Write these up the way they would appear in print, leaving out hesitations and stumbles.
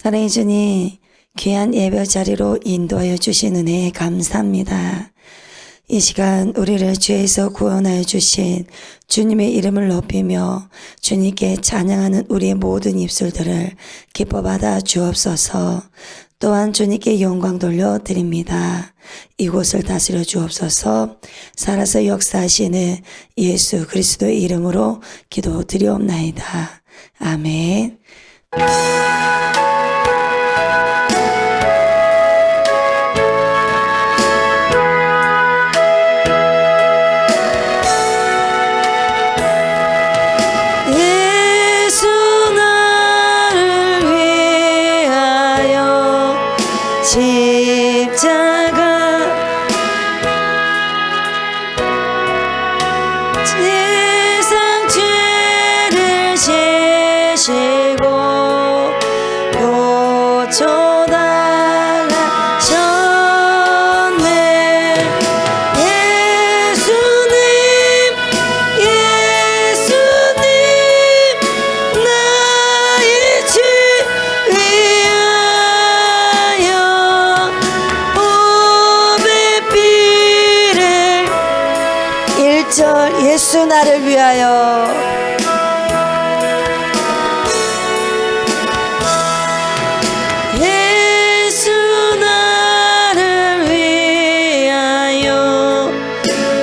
사랑해 주님, 귀한 예배 자리로 인도하여 주신 은혜에 감사합니다. 이 시간 우리를 죄에서 구원하여 주신 주님의 이름을 높이며 주님께 찬양하는 우리의 모든 입술들을 기뻐 받아 주옵소서. 또한 주님께 영광 돌려드립니다. 이곳을 다스려 주옵소서. 살아서 역사하시는 예수 그리스도의 이름으로 기도드리옵나이다. 아멘. 예수 나를 위하여 십자가 세상 죄를 지시고 고쳐달라셨네. 예수님 나의 죄 위하여 보배 피를 1절 예수 나를 위하여 예수 나를 위하여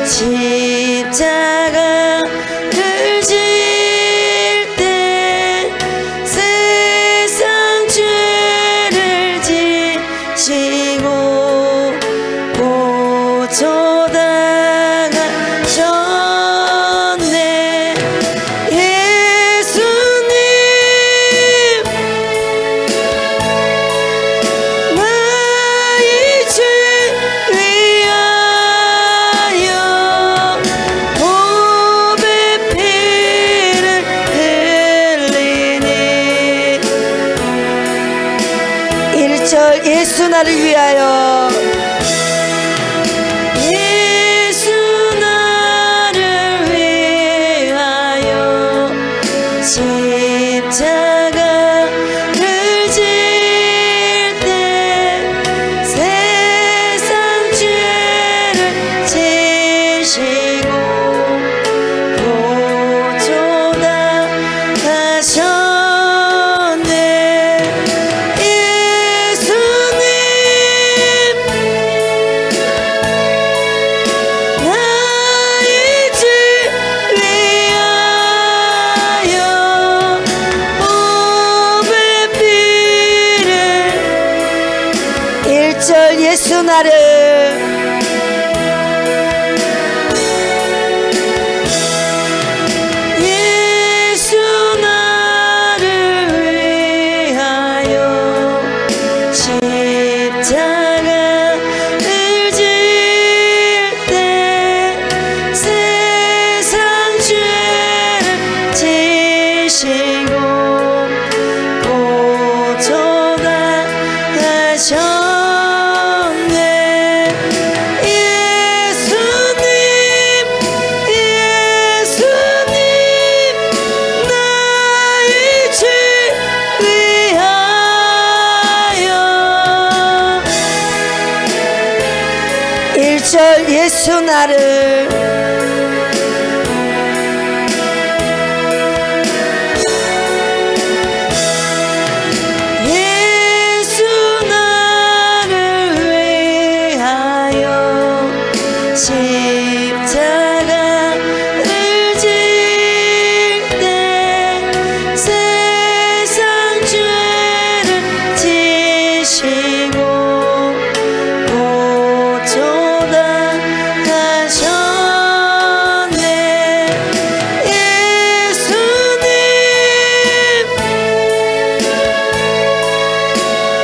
십자가를 질 때 세상 죄를 지시고 고쳐달라셨네. 예수님 나의 죄 위하여 보배 피를 흘리니 1절 예수 나를 위하여 예수 나를 위하여 십자가를 질 때 세상 죄를 지시고 고쳐달라셨네. 예수님 나의 죄 위하여 보배 피를 1절 예수 나를 예수 나를 위하여 십자가를 질 때 세상 죄를 지시고 고쳐달라셨네. 예수님 나의 죄 위하여 1절 예수 나를 예수 나를 위하여 십자가를 질 때 세상 죄를 지시고 고쳐달라셨네. 예수님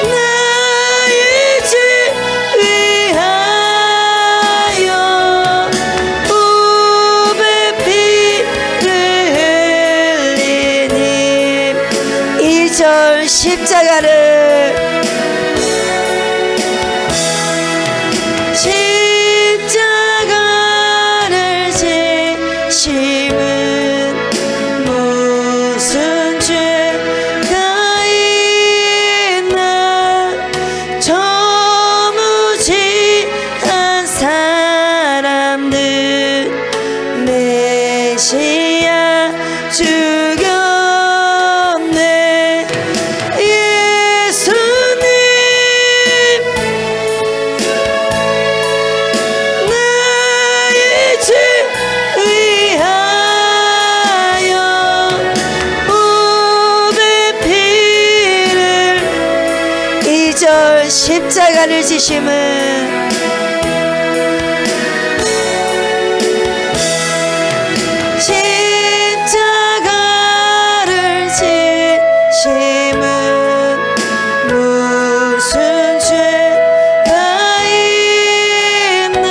나의 죄 위하여 보배 피를 흘리니 2절 십자가를 지심은 무슨 죄가 있나 2절 십자가를 지심은 십자가를 지심은 무슨 죄가 있나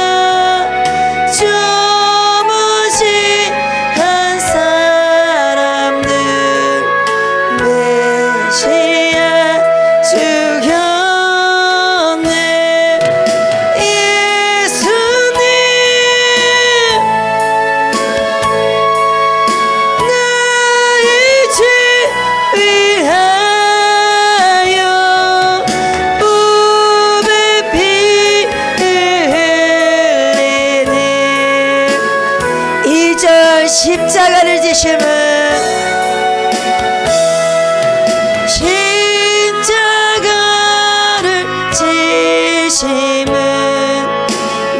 조무지한 사람들 메시아 죽였네. 예수님 나의 죄 위하여 몸에 피를 흘리니 2절 십자가를 지심은 십자가를 지심은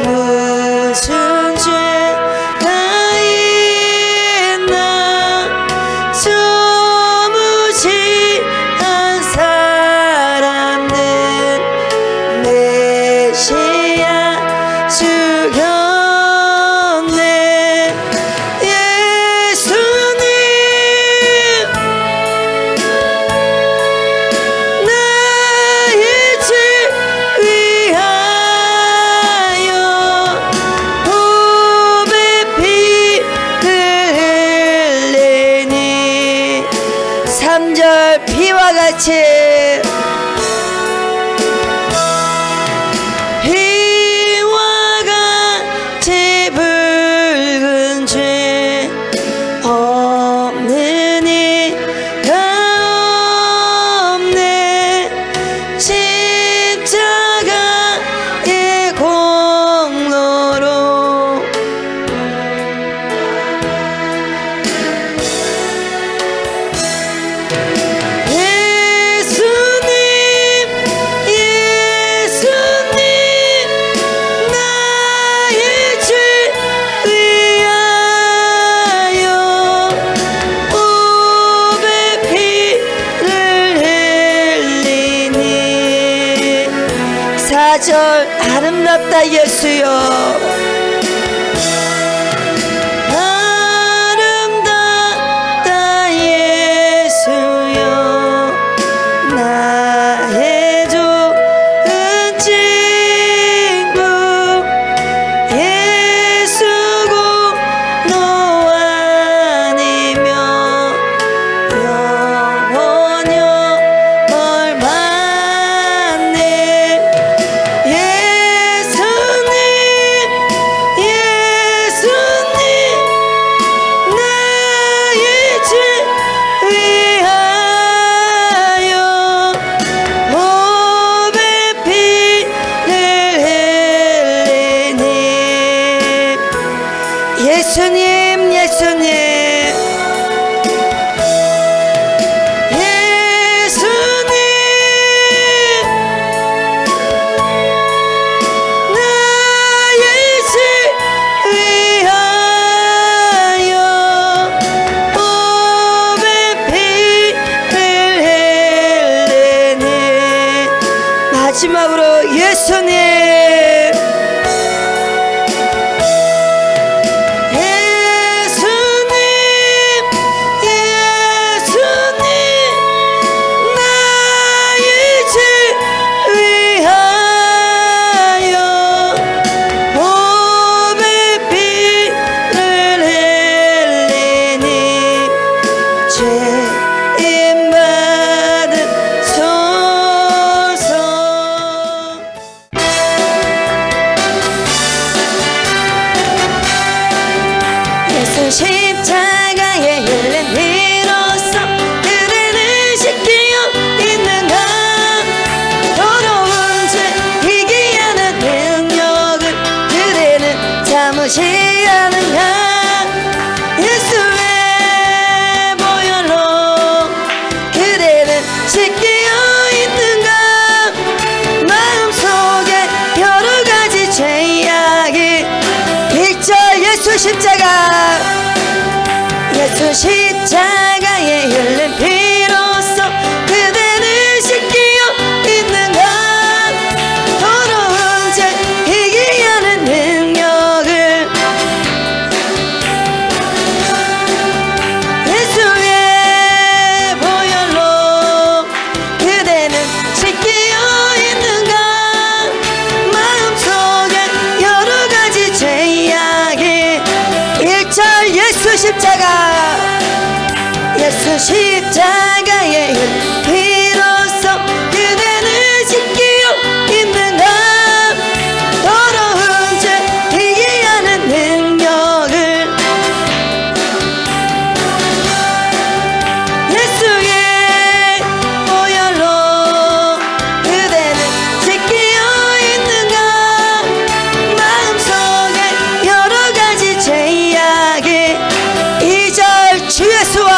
무슨 죄가 있나 조무지한 사람들 메시아 죽였네. 예수님 나의 죄 위하여 몸에 피를 흘리니 3절 피와 같이 피와 같이 붉은 죄 없는 이가 없네. 십자가의 공로로 예수님 예수님 나의 죄 위하여 몸에 피를 흘리니 4절 아름답다 예수여 아름답다 예수여 나의 좋은 친구 예수 공로 아니면 영원히 얼마네. 예수님 예수님 나의 죄 위하여 몸에 피를 흘리니 예수님 예수님 예수님 나의 죄 위하여 몸에 피를 흘리니 마지막으로 예수님 예수님 예수님 나의 죄 위하여 몸에 피를 흘리니 죄인 받으소서. 십자가의 힐 비로소 그대를 지키고 있는가. 더러운 죄 이해하는 능력을 예수의 보혈로 그대를 지키고 있는가. 마음속에 여러 가지 죄악이 2절 주 예수와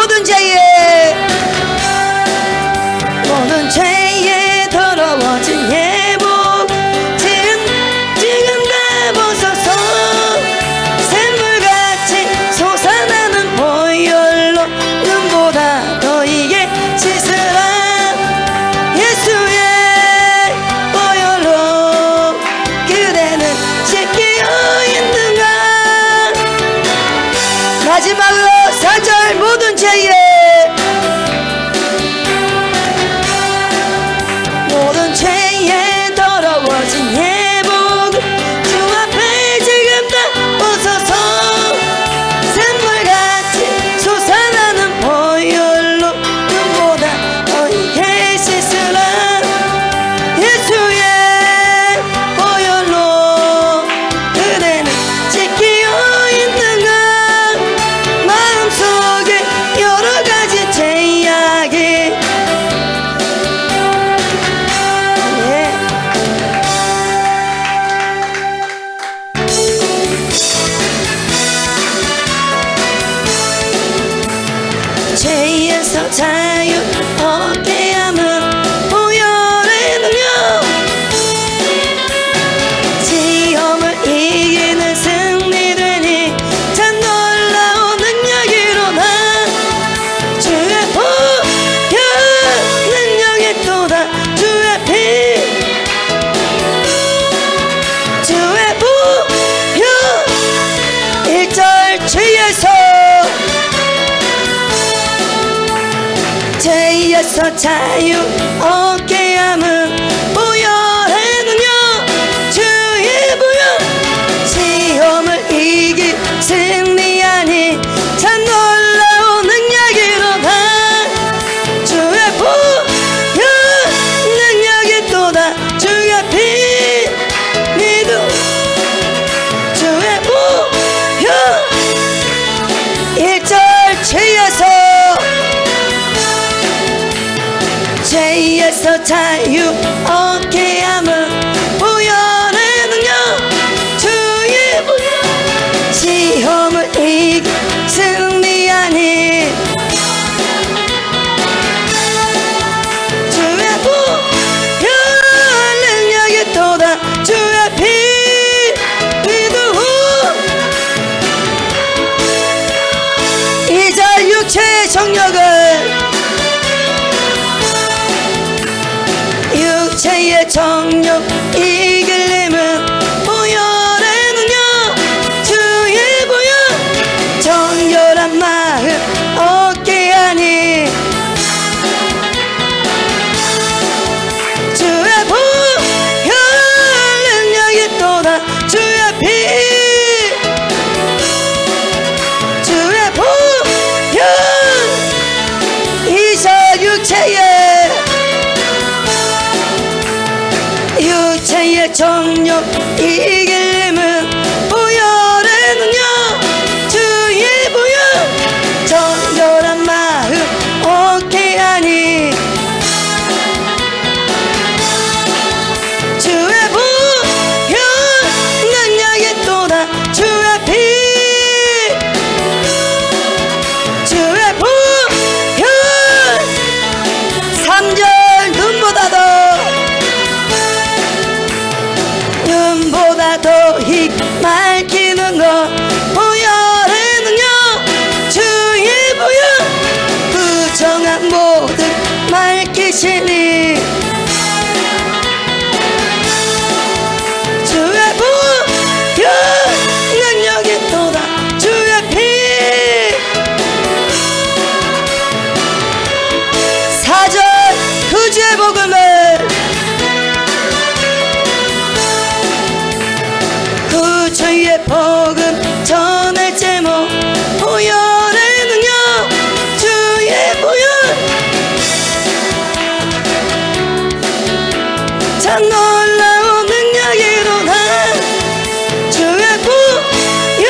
모든 죄에 더러워진 예복 지금 다 벗어서 샘물같이 솟아나는 보혈로 눈보다 더 이게 씻으라. 예수의 보혈로 그대는 씻기어 있는가. 마지막으로 4절 모든 죄에 더러워진 예복 주 앞에 지금 다 벗어서 샘물같이 솟아나는 보혈로 눈보다 더 익게 씻으라. 예수의 보혈로 그대는 씻기어 있는가. 마음속에 여러가지 죄악이 죄에서 자유 얻게 함은 보혈의 능력 시험을 이기는 승리되니 참 놀라운 능력이로다. 주의 보혈 능력이 또다. 주의 피 주의 보혈 1절 죄에서 자유 얻게 함은 보혈의 능력 주의 보혈 시험을 이기 승리하니 참 놀라운 능력이로다. 주의 보혈 능력이 또다. 주의 피 믿음 주의 보혈 1절 죄에서 자유 얻게 함은 보혈의 능력 주의 보혈 시험을 이기 승리하니 주의 보혈 능력이 또다. 주의 피 믿음 2절 육체의 정력을 육체의 정욕 이길림은 보혈의 능력 주의 보혈 정결한 마음 얻게 하니 주의 보혈 능력이 또다. 주의 피 주의 보혈 2절 육체의 정욕 이길림은 보혈의 능력 주의 보혈 정결한 마음 얻게 하니 주의 보혈 능력이 또다. 주의 피 주의 보혈 3절 눈보다 더 익 맑히는 것 보혈의 능력 주의 보혈 부정한 모든 맑히시니 주의 보혈 능력이 또다. 주의 피 4절 구주의 복음을 주의 복음 전할 제목 보혈의 능력 주의 보혈 참 놀라운 능력이로다. 주의 보혈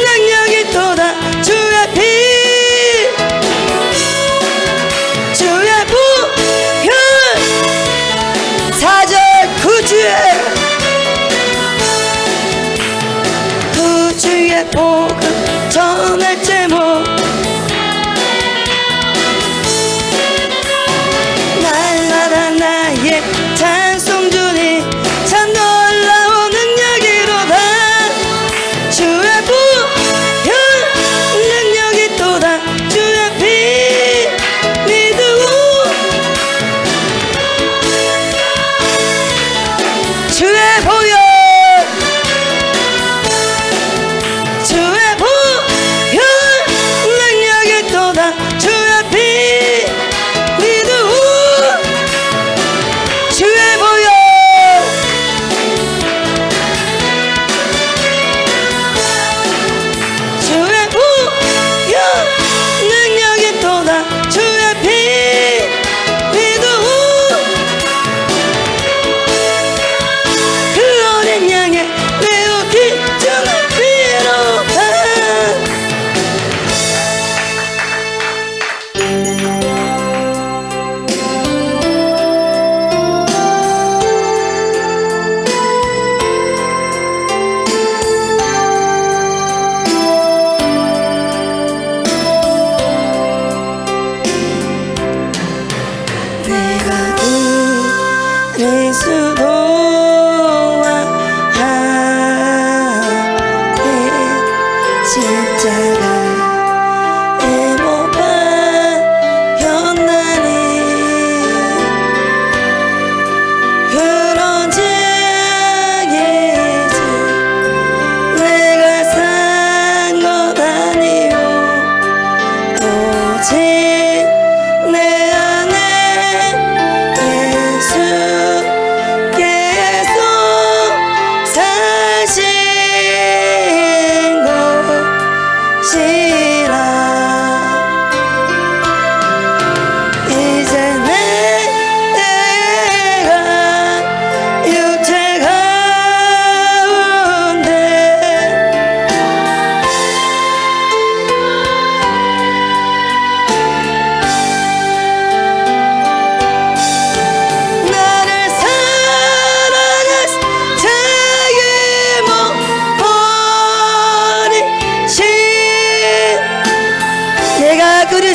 능력이 또다. 주의 피 주의 보혈 4절 구주의 복음 전할 제목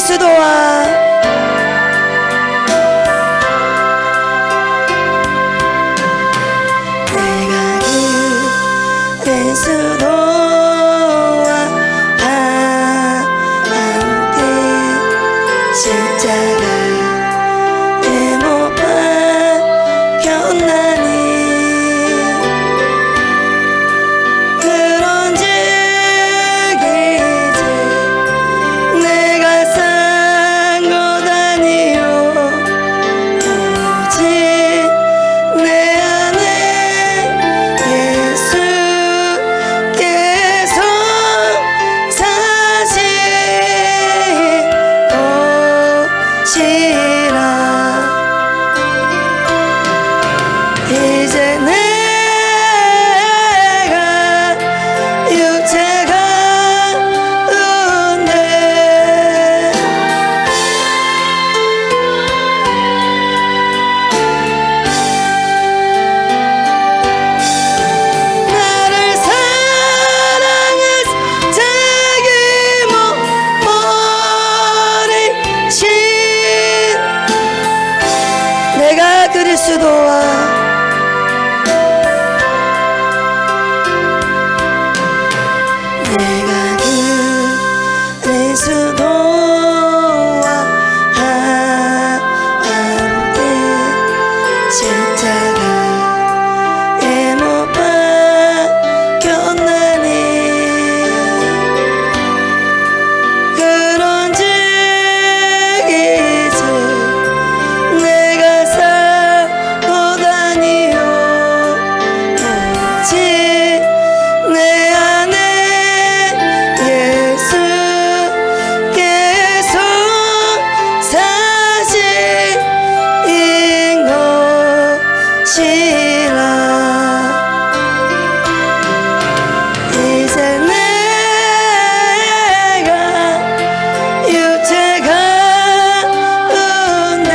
그리스도와 내가 그리스도와 함께 십자가에 못 박혔나니 그런즉 이제 내가 산 것 아니요 오직 내 안에 예수께서 사시는 것이라 이제 내가 육체가 운데 나를 사랑해서 자기 몸 버리신 내가 그리스도와 내가 그리스도와 함께 십자가에 못 박혔나니 그런즉 이제 내가 살 것 아니요 오직 내 안에 예수께서 사신 것이라 이제 내가 육체가 운데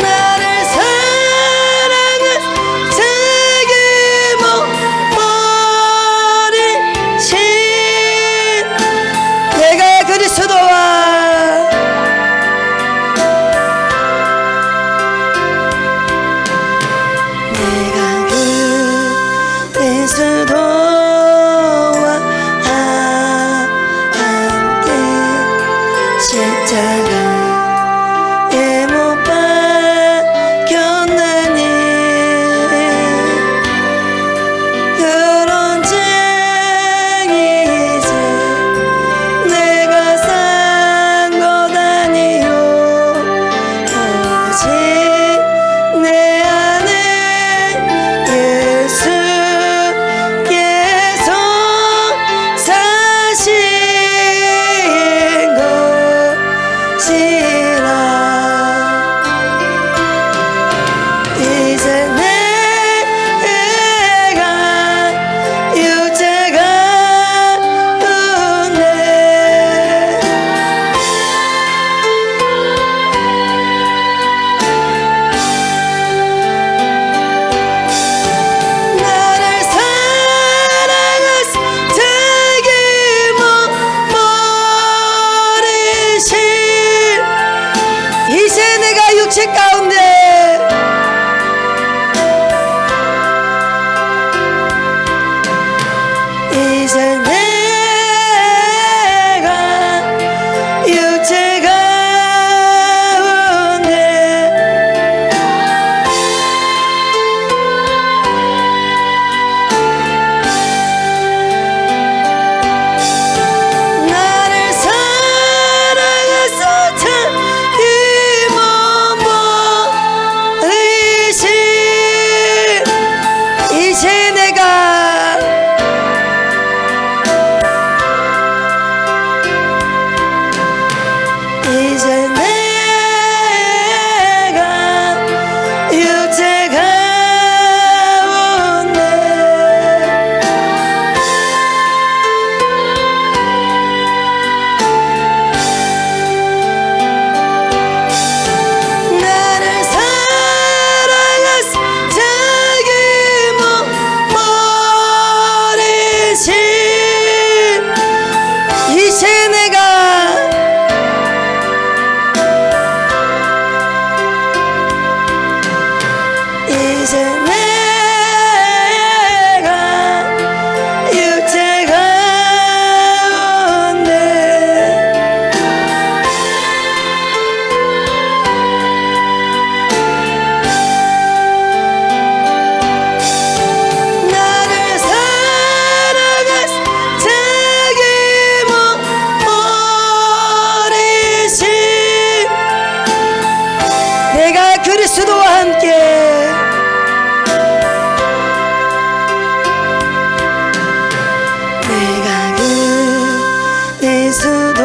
나를 사랑한 자기 몸 버리신 내가 그리스도와 내가 그리스도와 함께 십자가에 못 박혔나니 그런즉 이제 내가 산 것 아니요 오직 내 안에 예수께서 사신 것이라 이제 내가 육체가 운데 나를 사랑해서 자기 몸 버리신 이제 내가 육체 가운데 이제 내가 육체 가운데 나를 사랑해서 자기 몸 그리스도와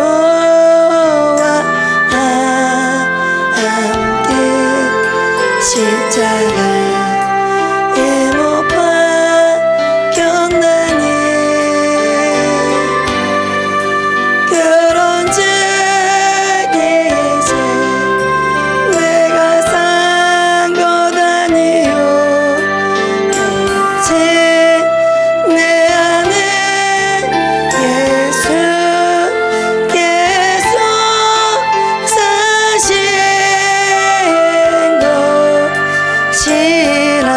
함께 십자가에 못 박혔나니 그런즉 이제 내가 산 것 아니요 오직 내 안에 예수께서 사신 것이라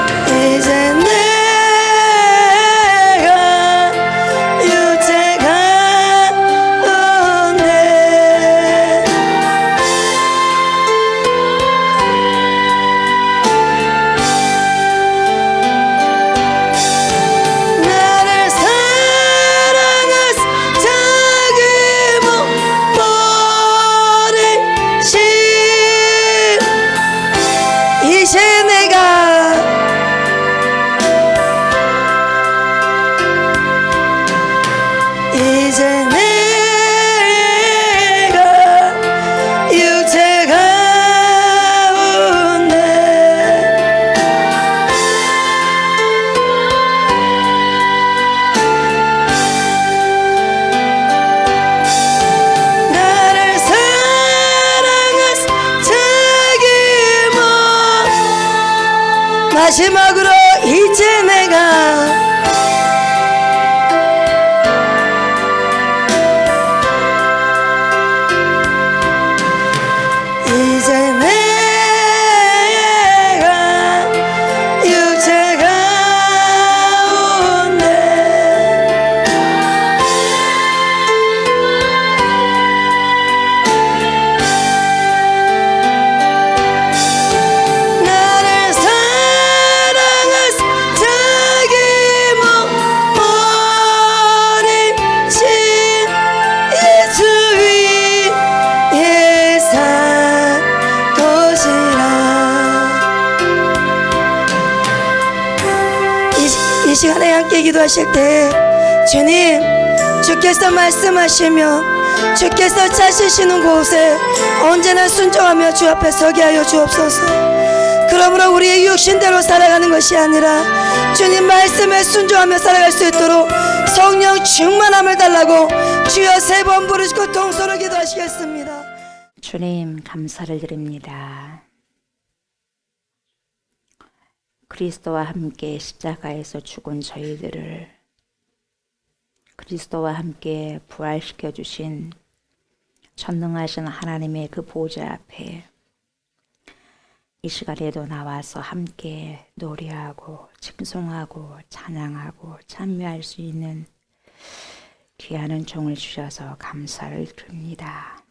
이제 내가 육체 가운데 나를 사랑하사 자기 몸 버리신 이제 내가 육체 가운데 나를 사랑하사 자기 몸 마지막으로 이제 내가 이제 내가 육체 가운데 나를 사랑하사 자기 몸 버리신 예수 위에 산 것이라 이 시간에 함께 기도하실 때 주님 주께서 말씀하시며 주께서 찾으시는 곳에 언제나 순종하며 주 앞에 서게 하여 주옵소서. 그러므로 우리의 육신대로 살아가는 것이 아니라 주님 말씀에 순종하며 살아갈 수 있도록 성령 충만함을 달라고 주여 3번 부르시고 동서로 기도하시겠습니다. 주님 감사를 드립니다. 그리스도와 함께 십자가에서 죽은 저희들을 그리스도와 함께 부활시켜 주신 전능하신 하나님의 그 보좌 앞에 이 시간에도 나와서 함께 노래하고 칭송하고 찬양하고 찬미할 수 있는 귀한 은총을 주셔서 감사를 드립니다.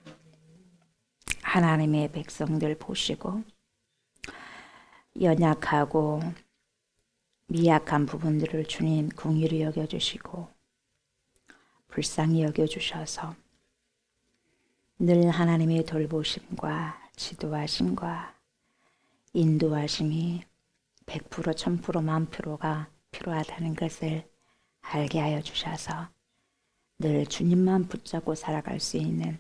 하나님의 백성들 보시고 연약하고 미약한 부분들을 주님 긍휼히 여겨주시고 불쌍히 여겨주셔서 늘 하나님의 돌보심과 지도하심과 인도하심이 100% 1000% 만프로가 필요하다는 것을 알게 하여 주셔서 늘 주님만 붙잡고 살아갈 수 있는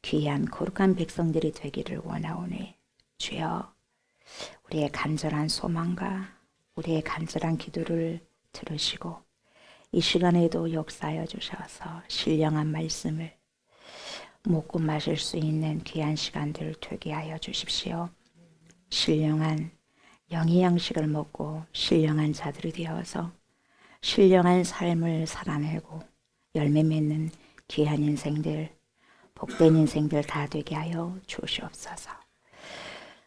귀한 거룩한 백성들이 되기를 원하오니 주여 우리의 간절한 소망과 우리의 간절한 기도를 들으시고 이 시간에도 역사하여 주셔서 신령한 말씀을 먹고 마실 수 있는 귀한 시간들 되게 하여 주십시오. 신령한 영의 양식을 먹고 신령한 자들이 되어서 신령한 삶을 살아내고 열매 맺는 귀한 인생들, 복된 인생들 다 되게 하여 주시옵소서.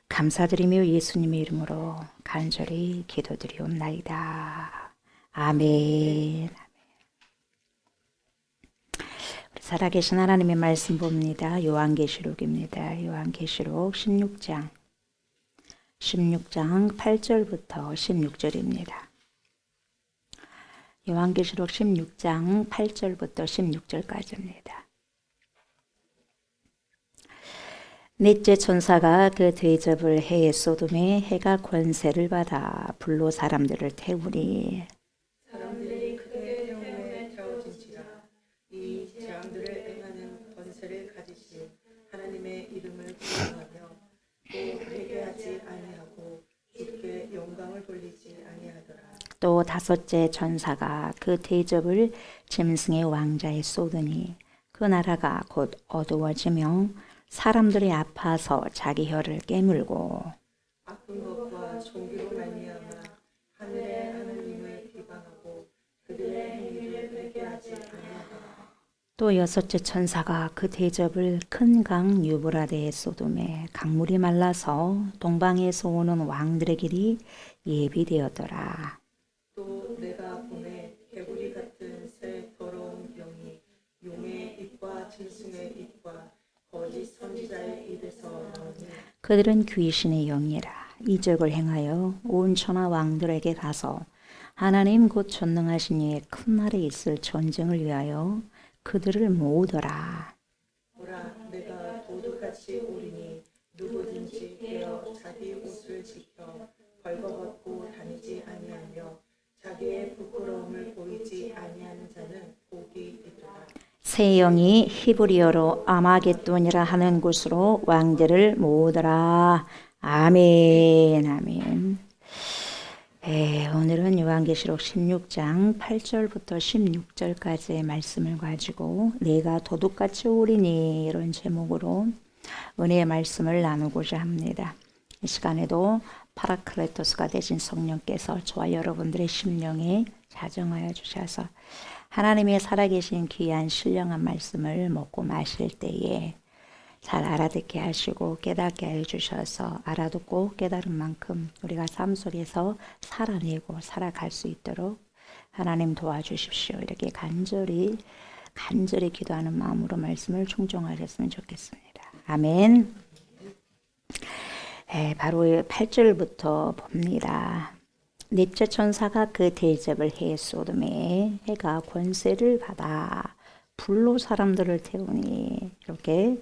감사드리며 예수님의 이름으로 간절히 기도드리옵나이다. 아멘. 우리 살아계신 하나님의 말씀 봅니다. 요한계시록입니다. 요한계시록 16장 8절부터 16절입니다. 요한계시록 16장 8절부터 16절까지입니다. 넷째 천사가 그 대접을 해 소돔의 해가 권세를 받아 불로 사람들을 태우니 사람들이 그의 영광을 이름을 비방하며 또 회개하지 아니하고 주께 영광을 돌리지 아니하더라. 또 다섯째 천사가 그 대접을 짐승의 왕자에 쏟으니 그 나라가 곧 어두워지며 사람들이 아파서 자기 혀를 깨물고 아픈 것과 종기로 말미암아 하늘의 하느님을 비방하고 그들의 행위를 회개하지 아니하더라. 또 여섯째 천사가 그 대접을 큰 강 유브라데에 쏟음에 강물이 말라서 동방에서 오는 왕들의 길이 예비되었더라. 또 내가 보내 개구리 같은 새 더러운 병이 용의 입과 짐승의 입과 거짓 선지자의 입에서 나오니 그들은 귀신의 영이라 이적을 행하여 온 천하 왕들에게 가서 하나님 곧 전능하신 이의 큰 날에 있을 전쟁을 위하여 그들을 모으더라. 보라 내가 도둑같이 오리니 누구든지 깨어 자기 옷을 지켜 벌거벗고 다니지 아니하며 자기의 부끄러움을 보이지 아니하는 자는 복이 있도다. 새 영이 히브리어로 아마겟돈이라 하는 곳으로 왕들을 모으더라. 아멘 아멘. 오늘은 요한계시록 16장 8절부터 16절까지의 말씀을 가지고 내가 도둑같이 오리니 이런 제목으로 은혜의 말씀을 나누고자 합니다. 이 시간에도 파라클레토스가 되신 성령께서 저와 여러분들의 심령에 자정하여 주셔서 하나님의 살아계신 귀한 신령한 말씀을 먹고 마실 때에 잘 알아듣게 하시고 깨닫게 해주셔서 알아듣고 깨달은 만큼 우리가 삶 속에서 살아내고 살아갈 수 있도록 하나님 도와주십시오. 이렇게 간절히 기도하는 마음으로 말씀을 충종하셨으면 좋겠습니다. 아멘. 바로 8절부터 봅니다. 넷째 천사가 그 대접을 해 쏟음에 해가 권세를 받아 불로 사람들을 태우니 이렇게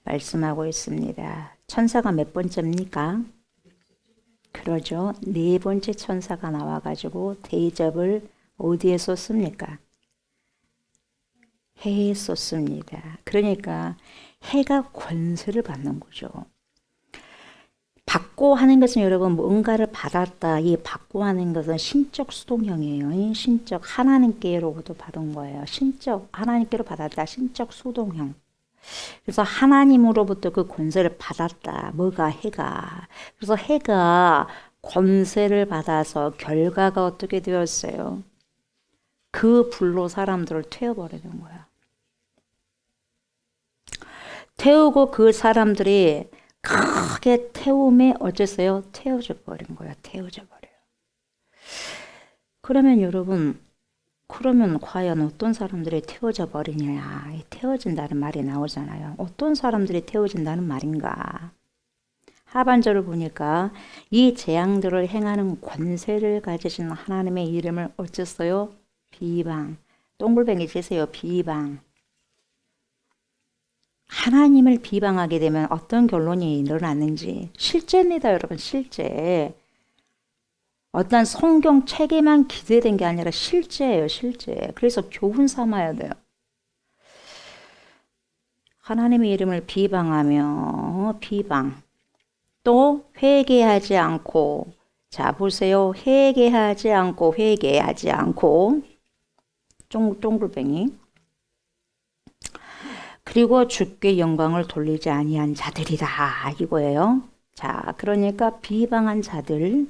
말씀하고 있습니다. 천사가 몇 번째입니까? 그러죠. 네 번째 천사가 나와가지고 대접을 어디에 쏟습니까? 해에 쏟습니다. 그러니까 해가 권세를 받는 거죠. 받고 하는 것은 여러분 뭔가를 받았다. 이 받고 하는 것은 신적 수동형이에요. 신적 하나님께로부터 받은 거예요. 신적 하나님께로 받았다. 신적 수동형. 그래서 하나님으로부터 그 권세를 받았다. 뭐가 해가. 그래서 해가 권세를 받아서 결과가 어떻게 되었어요? 그 불로 사람들을 태워버리는 거야. 태우고 그 사람들이 크게 태움에 어쨌어요? 태워져 버린 거야. 태워져 버려요. 그러면 여러분, 그러면 과연 어떤 사람들이 태워져 버리냐? 태워진다는 말이 나오잖아요. 어떤 사람들이 태워진다는 말인가? 하반절을 보니까 이 재앙들을 행하는 권세를 가지신 하나님의 이름을 어쨌어요? 비방. 동글뱅이 치세요. 비방. 하나님을 비방하게 되면 어떤 결론이 일어났는지 실제입니다. 여러분 실제. 어떤 성경 책에만 기재된 게 아니라 실제예요. 실제. 그래서 교훈 삼아야 돼요. 하나님의 이름을 비방하며 비방. 또 회개하지 않고 자 보세요. 회개하지 않고 동글뱅이 그리고 주께 영광을 돌리지 아니한 자들이다 이거예요. 자, 그러니까 비방한 자들,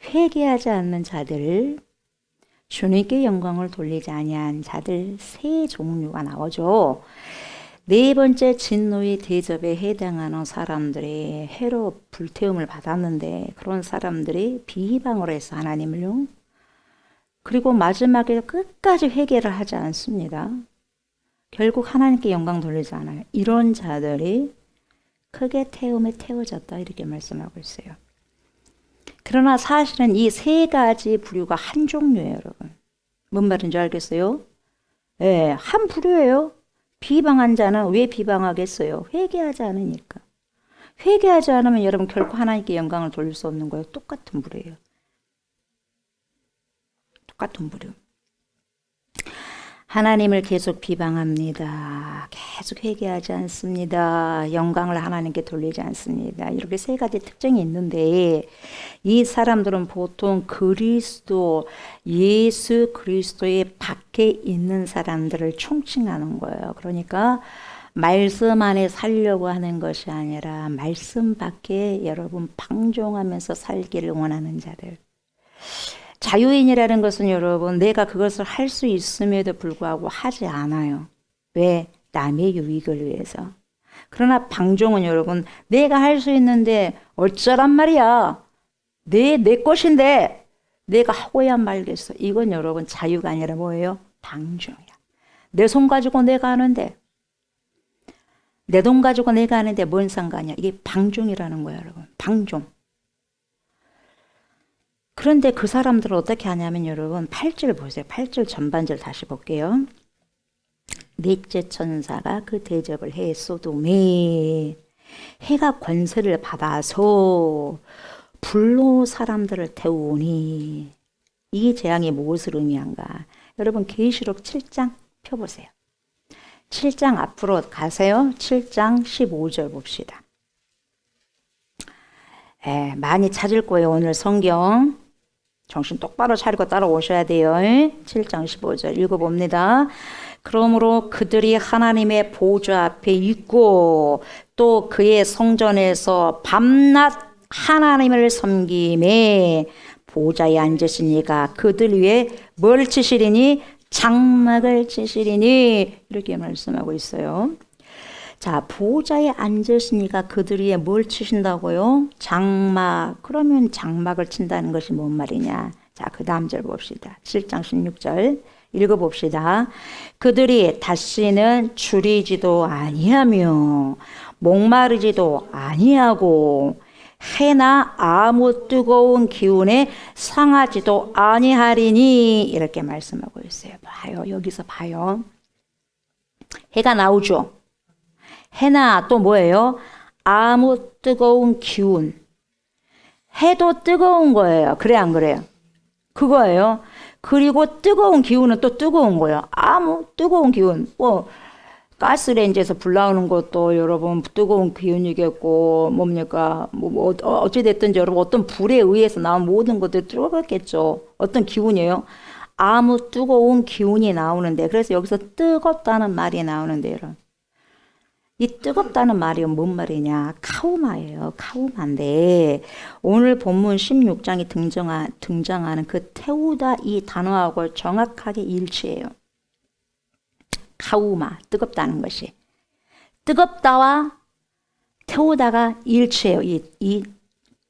회개하지 않는 자들, 주님께 영광을 돌리지 아니한 자들 세 종류가 나오죠. 네 번째 진노의 대접에 해당하는 사람들이 해로 불태움을 받았는데 그런 사람들이 비방을 해서 하나님을요. 그리고 마지막에 끝까지 회개를 하지 않습니다. 결국 하나님께 영광 돌리지 않아요. 이런 자들이 크게 태움에 태워졌다 이렇게 말씀하고 있어요. 그러나 사실은 이 세 가지 부류가 한 종류예요. 여러분. 뭔 말인지 알겠어요? 네, 한 부류예요. 비방한 자는 왜 비방하겠어요? 회개하지 않으니까. 회개하지 않으면 여러분 결코 하나님께 영광을 돌릴 수 없는 거예요. 똑같은 부류예요. 똑같은 부류. 하나님을 계속 비방합니다. 계속 회개하지 않습니다. 영광을 하나님께 돌리지 않습니다. 이렇게 세 가지 특징이 있는데 이 사람들은 보통 그리스도, 예수 그리스도의 밖에 있는 사람들을 총칭하는 거예요. 그러니까 말씀 안에 살려고 하는 것이 아니라 말씀 밖에 여러분 방종하면서 살기를 원하는 자들. 자유인이라는 것은 여러분 내가 그것을 할 수 있음에도 불구하고 하지 않아요. 왜? 남의 유익을 위해서. 그러나 방종은 여러분 내가 할 수 있는데 어쩌란 말이야. 내 것인데 내가 하고야 말겠어. 이건 여러분 자유가 아니라 뭐예요? 방종이야. 내 손 가지고 내가 하는데 내 돈 가지고 내가 하는데 뭔 상관이야. 이게 방종이라는 거예요 여러분. 방종. 그런데 그 사람들은 어떻게 하냐면 여러분 8절 보세요. 8절 전반절 다시 볼게요. 넷째 천사가 그 대접을 해 소돔에 해가 권세를 받아서 불로 사람들을 태우니 이 재앙이 무엇을 의미한가? 여러분 계시록 7장 펴보세요. 7장 앞으로 가세요. 7장 15절 봅시다. 많이 찾을 거예요 오늘 성경. 정신 똑바로 차리고 따라오셔야 돼요. 7장 15절 읽어봅니다. 그러므로 그들이 하나님의 보좌 앞에 있고 또 그의 성전에서 밤낮 하나님을 섬김에 보좌에 앉으신 이가 그들 위에 뭘 치시리니? 장막을 치시리니 이렇게 말씀하고 있어요. 자, 보좌에 앉으시니까 그들 위에 뭘 치신다고요? 장막. 그러면 장막을 친다는 것이 뭔 말이냐? 자, 그 다음 절 봅시다. 7장 16절 읽어봅시다. 그들이 다시는 줄이지도 아니하며 목마르지도 아니하고 해나 아무 뜨거운 기운에 상하지도 아니하리니 이렇게 말씀하고 있어요. 봐요. 여기서 봐요. 해가 나오죠. 해나 또 뭐예요? 아무 뜨거운 기운. 해도 뜨거운 거예요. 그래 안 그래요? 그거예요. 그리고 뜨거운 기운은 또 뜨거운 거예요. 아무 뜨거운 기운. 뭐 가스레인지에서 불 나오는 것도 여러분 뜨거운 기운이겠고 뭡니까? 뭐 어찌 됐든지 여러분 어떤 불에 의해서 나온 모든 것들이 뜨겁겠죠. 어떤 기운이에요? 아무 뜨거운 기운이 나오는데 그래서 여기서 뜨겁다는 말이 나오는데 여러분. 이 뜨겁다는 말이 뭔 말이냐? 카우마예요. 카우마인데 오늘 본문 16장에 등장하는 그 태우다 이 단어하고 정확하게 일치해요. 카우마, 뜨겁다는 것이. 뜨겁다와 태우다가 일치해요. 이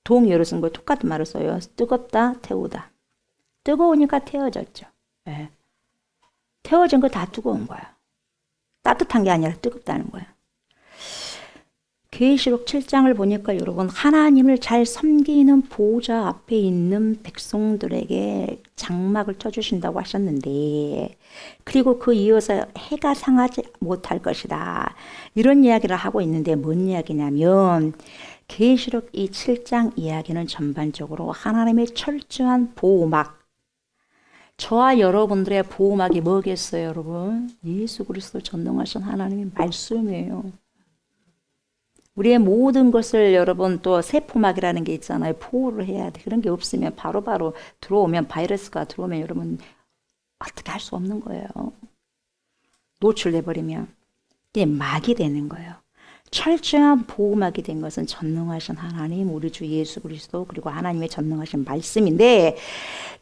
동의어를 쓴 거 똑같은 말을 써요. 뜨겁다, 태우다. 뜨거우니까 태워졌죠. 네. 태워진 거 다 뜨거운 거야. 따뜻한 게 아니라 뜨겁다는 거야. 계시록 7장을 보니까 여러분 하나님을 잘 섬기는 보좌 앞에 있는 백성들에게 장막을 쳐주신다고 하셨는데 그리고 그 이어서 해가 상하지 못할 것이다. 이런 이야기를 하고 있는데 뭔 이야기냐면 계시록 이 7장 이야기는 전반적으로 하나님의 철저한 보호막 저와 여러분들의 보호막이 뭐겠어요 여러분? 예수 그리스도 전능하신 하나님의 말씀이에요. 우리의 모든 것을 여러분 또 세포막이라는 게 있잖아요. 보호를 해야 돼. 그런 게 없으면 바로바로 들어오면 바이러스가 들어오면 여러분 어떻게 할 수 없는 거예요. 노출돼버리면 이게 막이 되는 거예요. 철저한 보호막이 된 것은 전능하신 하나님, 우리 주 예수 그리스도 그리고 하나님의 전능하신 말씀인데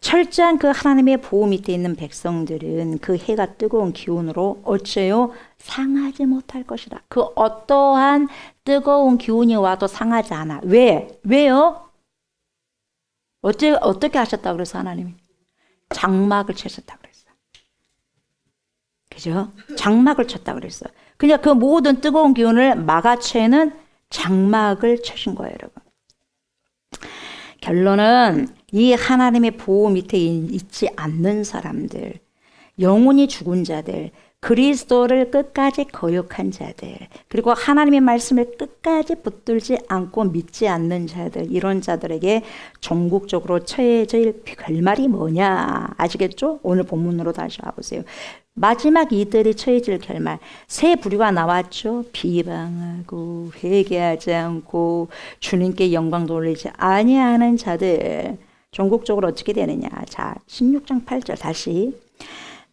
철저한 그 하나님의 보호 밑에 있는 백성들은 그 해가 뜨거운 기운으로 어째요? 상하지 못할 것이다. 그 어떠한 뜨거운 기운이 와도 상하지 않아. 왜? 왜요? 어떻게 하셨다고 그래서 하나님이? 장막을 치셨다고 그랬어. 그죠? 장막을 쳤다고 그랬어. 그냥 그 모든 뜨거운 기운을 막아채는 장막을 쳐신 거예요, 여러분. 결론은 이 하나님의 보호 밑에 있지 않는 사람들, 영혼이 죽은 자들, 그리스도를 끝까지 거역한 자들, 그리고 하나님의 말씀을 끝까지 붙들지 않고 믿지 않는 자들, 이런 자들에게 전국적으로 처해질 결말이 뭐냐 아시겠죠? 오늘 본문으로 다시 와보세요. 마지막 이들이 처해질 결말, 세 부류가 나왔죠. 비방하고 회개하지 않고 주님께 영광 돌리지 아니하는 자들, 전국적으로 어떻게 되느냐. 자, 16장 8절 다시.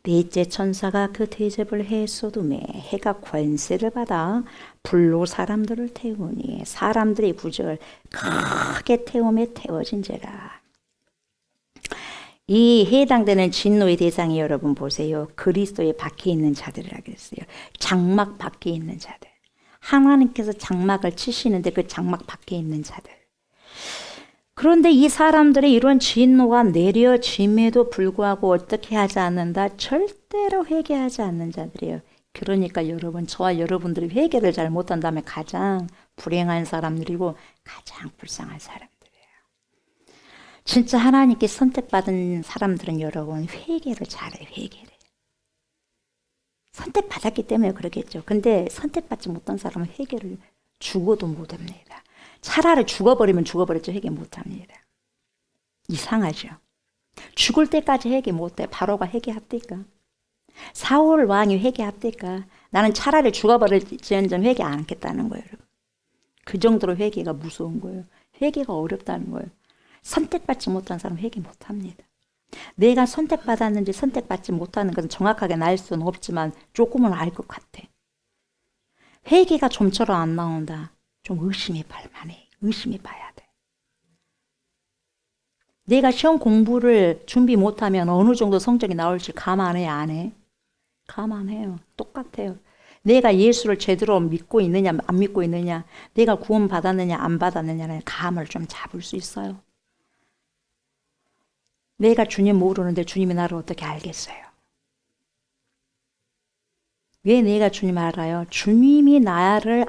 넷째 천사가 그 대접을 해 쏟음에 해가 권세를 받아 불로 사람들을 태우니 사람들의 구절 크게 태움에 태워진지라. 이 해당되는 진노의 대상이 여러분 보세요. 그리스도에 박혀 있는 자들이라고 했어요. 장막 밖에 있는 자들. 하나님께서 장막을 치시는데 그 장막 밖에 있는 자들. 그런데 이 사람들의 이런 진노가 내려짐에도 불구하고 어떻게 하지 않는다? 절대로 회개하지 않는 자들이에요. 그러니까 여러분, 저와 여러분들이 회개를 잘 못한다면 가장 불행한 사람들이고 가장 불쌍한 사람들이에요. 진짜 하나님께 선택받은 사람들은 여러분 회개를 잘해요. 회개를. 선택받았기 때문에 그러겠죠. 근데 선택받지 못한 사람은 회개를 죽어도 못합니다. 차라리 죽어버리면 죽어버렸죠. 회개 못합니다. 이상하죠. 죽을 때까지 회개 못해. 바로가 회개합니까? 사울 왕이 회개합니까? 나는 차라리 죽어버릴지언정 회개 안 하겠다는 거예요. 여러분. 그 정도로 회개가 무서운 거예요. 회개가 어렵다는 거예요. 선택받지 못한 사람 회개 못합니다. 내가 선택받았는지 선택받지 못하는 것은 정확하게 알 수는 없지만 조금은 알 것 같아. 회개가 좀처럼 안 나온다. 좀 의심해 볼 만해. 의심해 봐야 돼. 내가 시험 공부를 준비 못하면 어느 정도 성적이 나올지 감안해 안 해? 감안해요. 똑같아요. 내가 예수를 제대로 믿고 있느냐 안 믿고 있느냐, 내가 구원 받았느냐 안 받았느냐는 감을 좀 잡을 수 있어요. 내가 주님 모르는데 주님이 나를 어떻게 알겠어요? 왜 내가 주님 알아요? 주님이 나를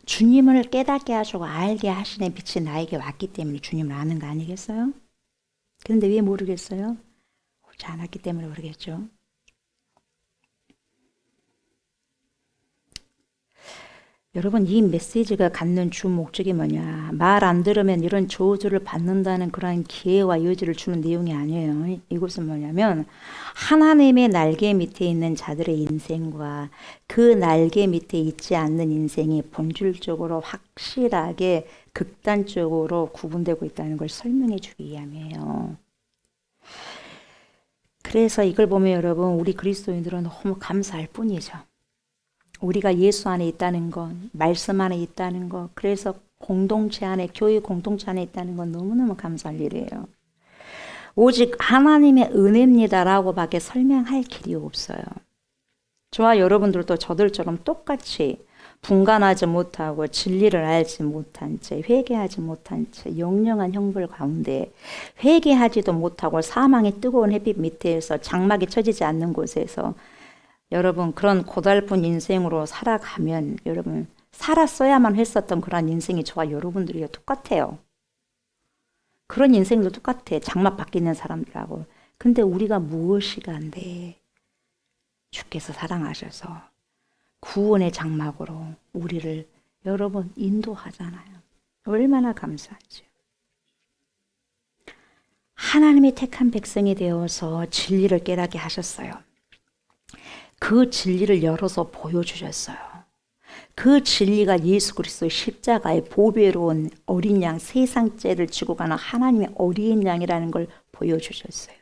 주님을 깨닫게 하시고 알게 하시는 빛이 나에게 왔기 때문에 주님을 아는 거 아니겠어요? 그런데 왜 모르겠어요? 오지 않았기 때문에 모르겠죠. 여러분, 이 메시지가 갖는 주 목적이 뭐냐? 말 안 들으면 이런 저주를 받는다는 그런 기회와 여지를 주는 내용이 아니에요. 이것은 뭐냐면 하나님의 날개 밑에 있는 자들의 인생과 그 날개 밑에 있지 않는 인생이 본질적으로 확실하게 극단적으로 구분되고 있다는 걸 설명해 주기 위함이에요. 그래서 이걸 보면 여러분, 우리 그리스도인들은 너무 감사할 뿐이죠. 우리가 예수 안에 있다는 것, 말씀 안에 있다는 것, 그래서 공동체 안에, 교회 공동체 안에 있다는 건 너무너무 감사할 일이에요. 오직 하나님의 은혜입니다라고 밖에 설명할 길이 없어요. 저와 여러분들도 저들처럼 똑같이 분간하지 못하고 진리를 알지 못한 채, 회개하지 못한 채 영영한 형벌 가운데 회개하지도 못하고 사망의 뜨거운 햇빛 밑에서 장막이 쳐지지 않는 곳에서 여러분 그런 고달픈 인생으로 살아가면 여러분 살았어야만 했었던 그런 인생이 저와 여러분들이랑 똑같아요. 그런 인생도 똑같아. 장막 밖에 있는 사람들하고. 근데 우리가 무엇이 간데 주께서 사랑하셔서 구원의 장막으로 우리를 여러분 인도하잖아요. 얼마나 감사하죠. 하나님의 택한 백성이 되어서 진리를 깨닫게 하셨어요. 그 진리를 열어서 보여주셨어요. 그 진리가 예수 그리스도의 십자가의 보배로운 어린 양, 세상죄를 지고 가는 하나님의 어린 양이라는 걸 보여주셨어요.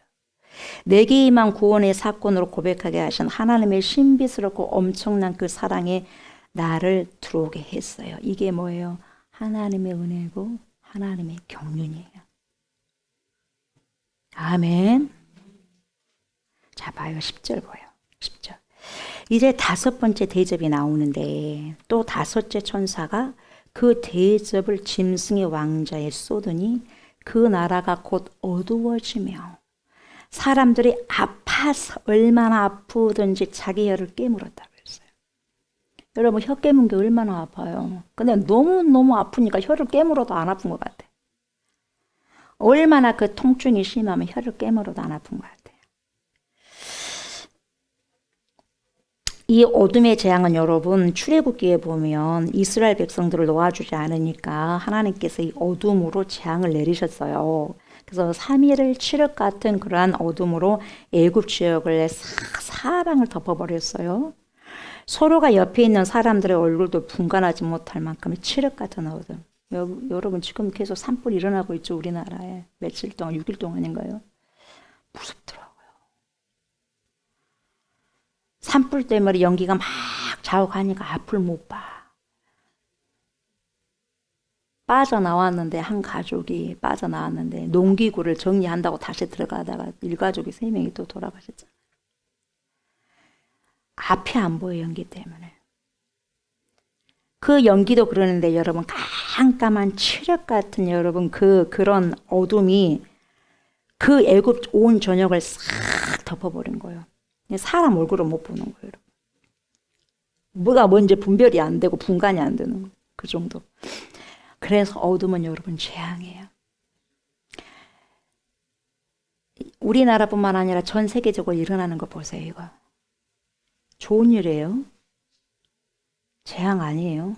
내게 임한 구원의 사건으로 고백하게 하신 하나님의 신비스럽고 엄청난 그 사랑에 나를 들어오게 했어요. 이게 뭐예요? 하나님의 은혜고 하나님의 경륜이에요. 아멘. 자, 봐요. 10절 보여. 10절. 이제 다섯 번째 대접이 나오는데 또 다섯째 천사가 그 대접을 짐승의 왕자에 쏟으니 그 나라가 곧 어두워지며 사람들이 아파서 얼마나 아프든지 자기 혀를 깨물었다고 했어요. 여러분 혀 깨문 게 얼마나 아파요. 근데 너무너무 아프니까 혀를 깨물어도 안 아픈 것 같아. 얼마나 그 통증이 심하면 혀를 깨물어도 안 아픈 것 같아요. 이 어둠의 재앙은 여러분 출애굽기에 보면 이스라엘 백성들을 놓아주지 않으니까 하나님께서 이 어둠으로 재앙을 내리셨어요. 그래서 3일을 칠흑 같은 그러한 어둠으로 애굽 지역을 사방을 덮어버렸어요. 서로가 옆에 있는 사람들의 얼굴도 분간하지 못할 만큼의 칠흑 같은 어둠. 여러분 지금 계속 산불 일어나고 있죠. 우리나라에. 며칠 동안 6일 동안인가요? 무섭더라고요. 산불 때문에 연기가 막 자욱하니까 앞을 못 봐. 빠져나왔는데 한 가족이 빠져나왔는데 농기구를 정리한다고 다시 들어가다가 일가족이 3명이 또 돌아가셨잖아요. 앞이 안 보여 연기 때문에. 그 연기도 그러는데 여러분 깜깜한 칠흑 같은 여러분 그런 어둠이 그 애굽 온 전역을 싹 덮어버린 거예요. 사람 얼굴을 못 보는 거예요. 여러분. 뭐가 뭔지 분별이 안 되고 분간이 안 되는 거예요. 그 정도. 그래서 어둠은 여러분 재앙이에요. 우리나라뿐만 아니라 전 세계적으로 일어나는 거 보세요. 이거. 좋은 일이에요. 재앙 아니에요.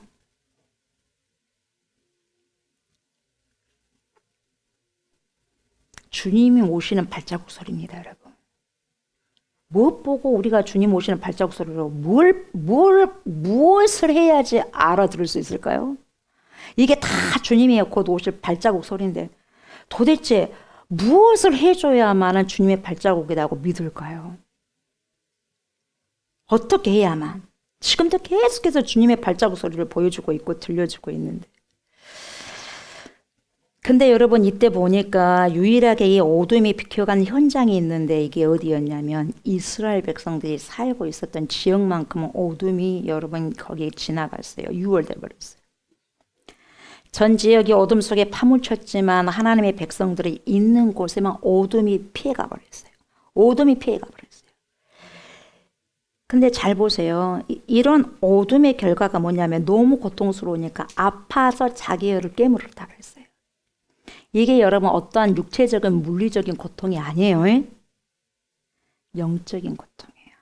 주님이 오시는 발자국 소리입니다, 여러분. 무엇 보고 우리가 주님 오시는 발자국 소리로 무엇을 해야지 알아들을 수 있을까요? 이게 다 주님이 곧 오실 발자국 소리인데 도대체 무엇을 해줘야만 주님의 발자국이라고 믿을까요? 어떻게 해야만? 지금도 계속해서 주님의 발자국 소리를 보여주고 있고 들려주고 있는데. 근데 여러분 이때 보니까 유일하게 이 어둠이 비켜간 현장이 있는데 이게 어디였냐면 이스라엘 백성들이 살고 있었던 지역만큼은 어둠이 여러분 거기에 지나갔어요. 유월돼 버렸어요. 전 지역이 어둠 속에 파묻혔지만 하나님의 백성들이 있는 곳에만 어둠이 피해가 버렸어요. 어둠이 피해가 버렸어요. 근데 잘 보세요. 이런 어둠의 결과가 뭐냐면 너무 고통스러우니까 아파서 자기 혀를 깨물었다 그랬어요. 이게 여러분 어떠한 육체적인 물리적인 고통이 아니에요. 영적인 고통이에요.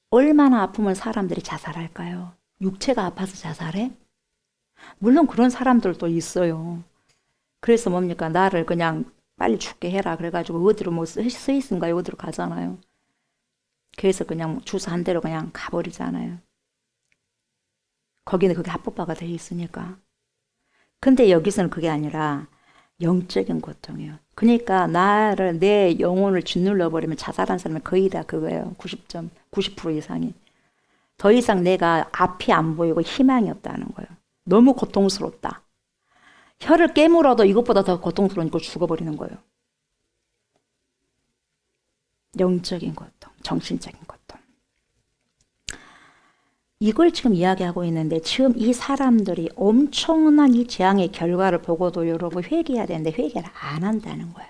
얼마나 아프면 사람들이 자살할까요? 육체가 아파서 자살해? 물론 그런 사람들도 있어요. 그래서 뭡니까? 나를 그냥 빨리 죽게 해라. 그래가지고 어디로 뭐 스위스인가요? 어디로 가잖아요. 그래서 그냥 주소 한 대로 그냥 가버리잖아요. 거기는 그게 합법화가 되어 있으니까. 근데 여기서는 그게 아니라 영적인 고통이에요. 그러니까 내 영혼을 짓눌러 버리면 자살한 사람은 거의 다 그거예요. 90% 이상이. 더 이상 내가 앞이 안 보이고 희망이 없다는 거예요. 너무 고통스럽다. 혀를 깨물어도 이것보다 더 고통스러우니까 죽어버리는 거예요. 영적인 고통, 정신적인 고통. 이걸 지금 이야기하고 있는데 지금 이 사람들이 엄청난 이 재앙의 결과를 보고도 여러분 회개해야 되는데 회개를 안 한다는 거예요.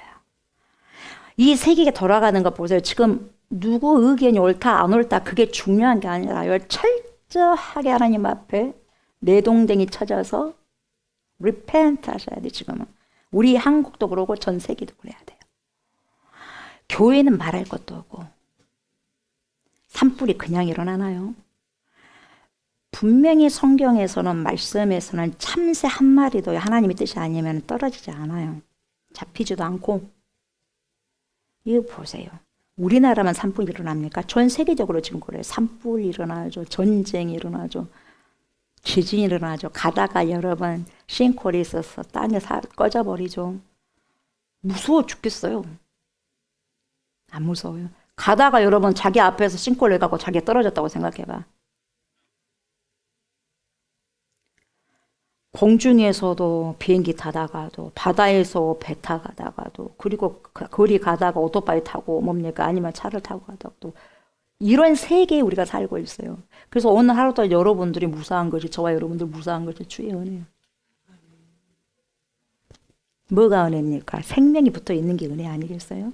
이 세계가 돌아가는 거 보세요. 지금 누구 의견이 옳다 안 옳다 그게 중요한 게 아니라요. 철저하게 하나님 앞에 내동댕이 쳐져서 repent 하셔야 돼. 지금은 우리 한국도 그러고 전 세계도 그래야 돼요. 교회는 말할 것도 없고 산불이 그냥 일어나나요? 분명히 성경에서는 말씀에서는 참새 한 마리도 하나님의 뜻이 아니면 떨어지지 않아요. 잡히지도 않고. 이거 보세요. 우리나라만 산불 일어납니까? 전 세계적으로 지금 그래요. 산불 일어나죠. 전쟁이 일어나죠. 지진이 일어나죠. 가다가 여러분 싱크홀이 있어서 땅에 꺼져버리죠. 무서워 죽겠어요. 안 무서워요. 가다가 여러분 자기 앞에서 싱크홀에 가고 자기가 떨어졌다고 생각해봐. 공중에서도 비행기 타다가도 바다에서 배 타다가도 그리고 거리 가다가 오토바이 타고 뭡니까 아니면 차를 타고 가다가도 이런 세계에 우리가 살고 있어요. 그래서 오늘 하루도 여러분들이 무사한 것이 저와 여러분들 무사한 것이 주의 은혜예요. 뭐가 은혜입니까? 생명이 붙어 있는 게 은혜 아니겠어요?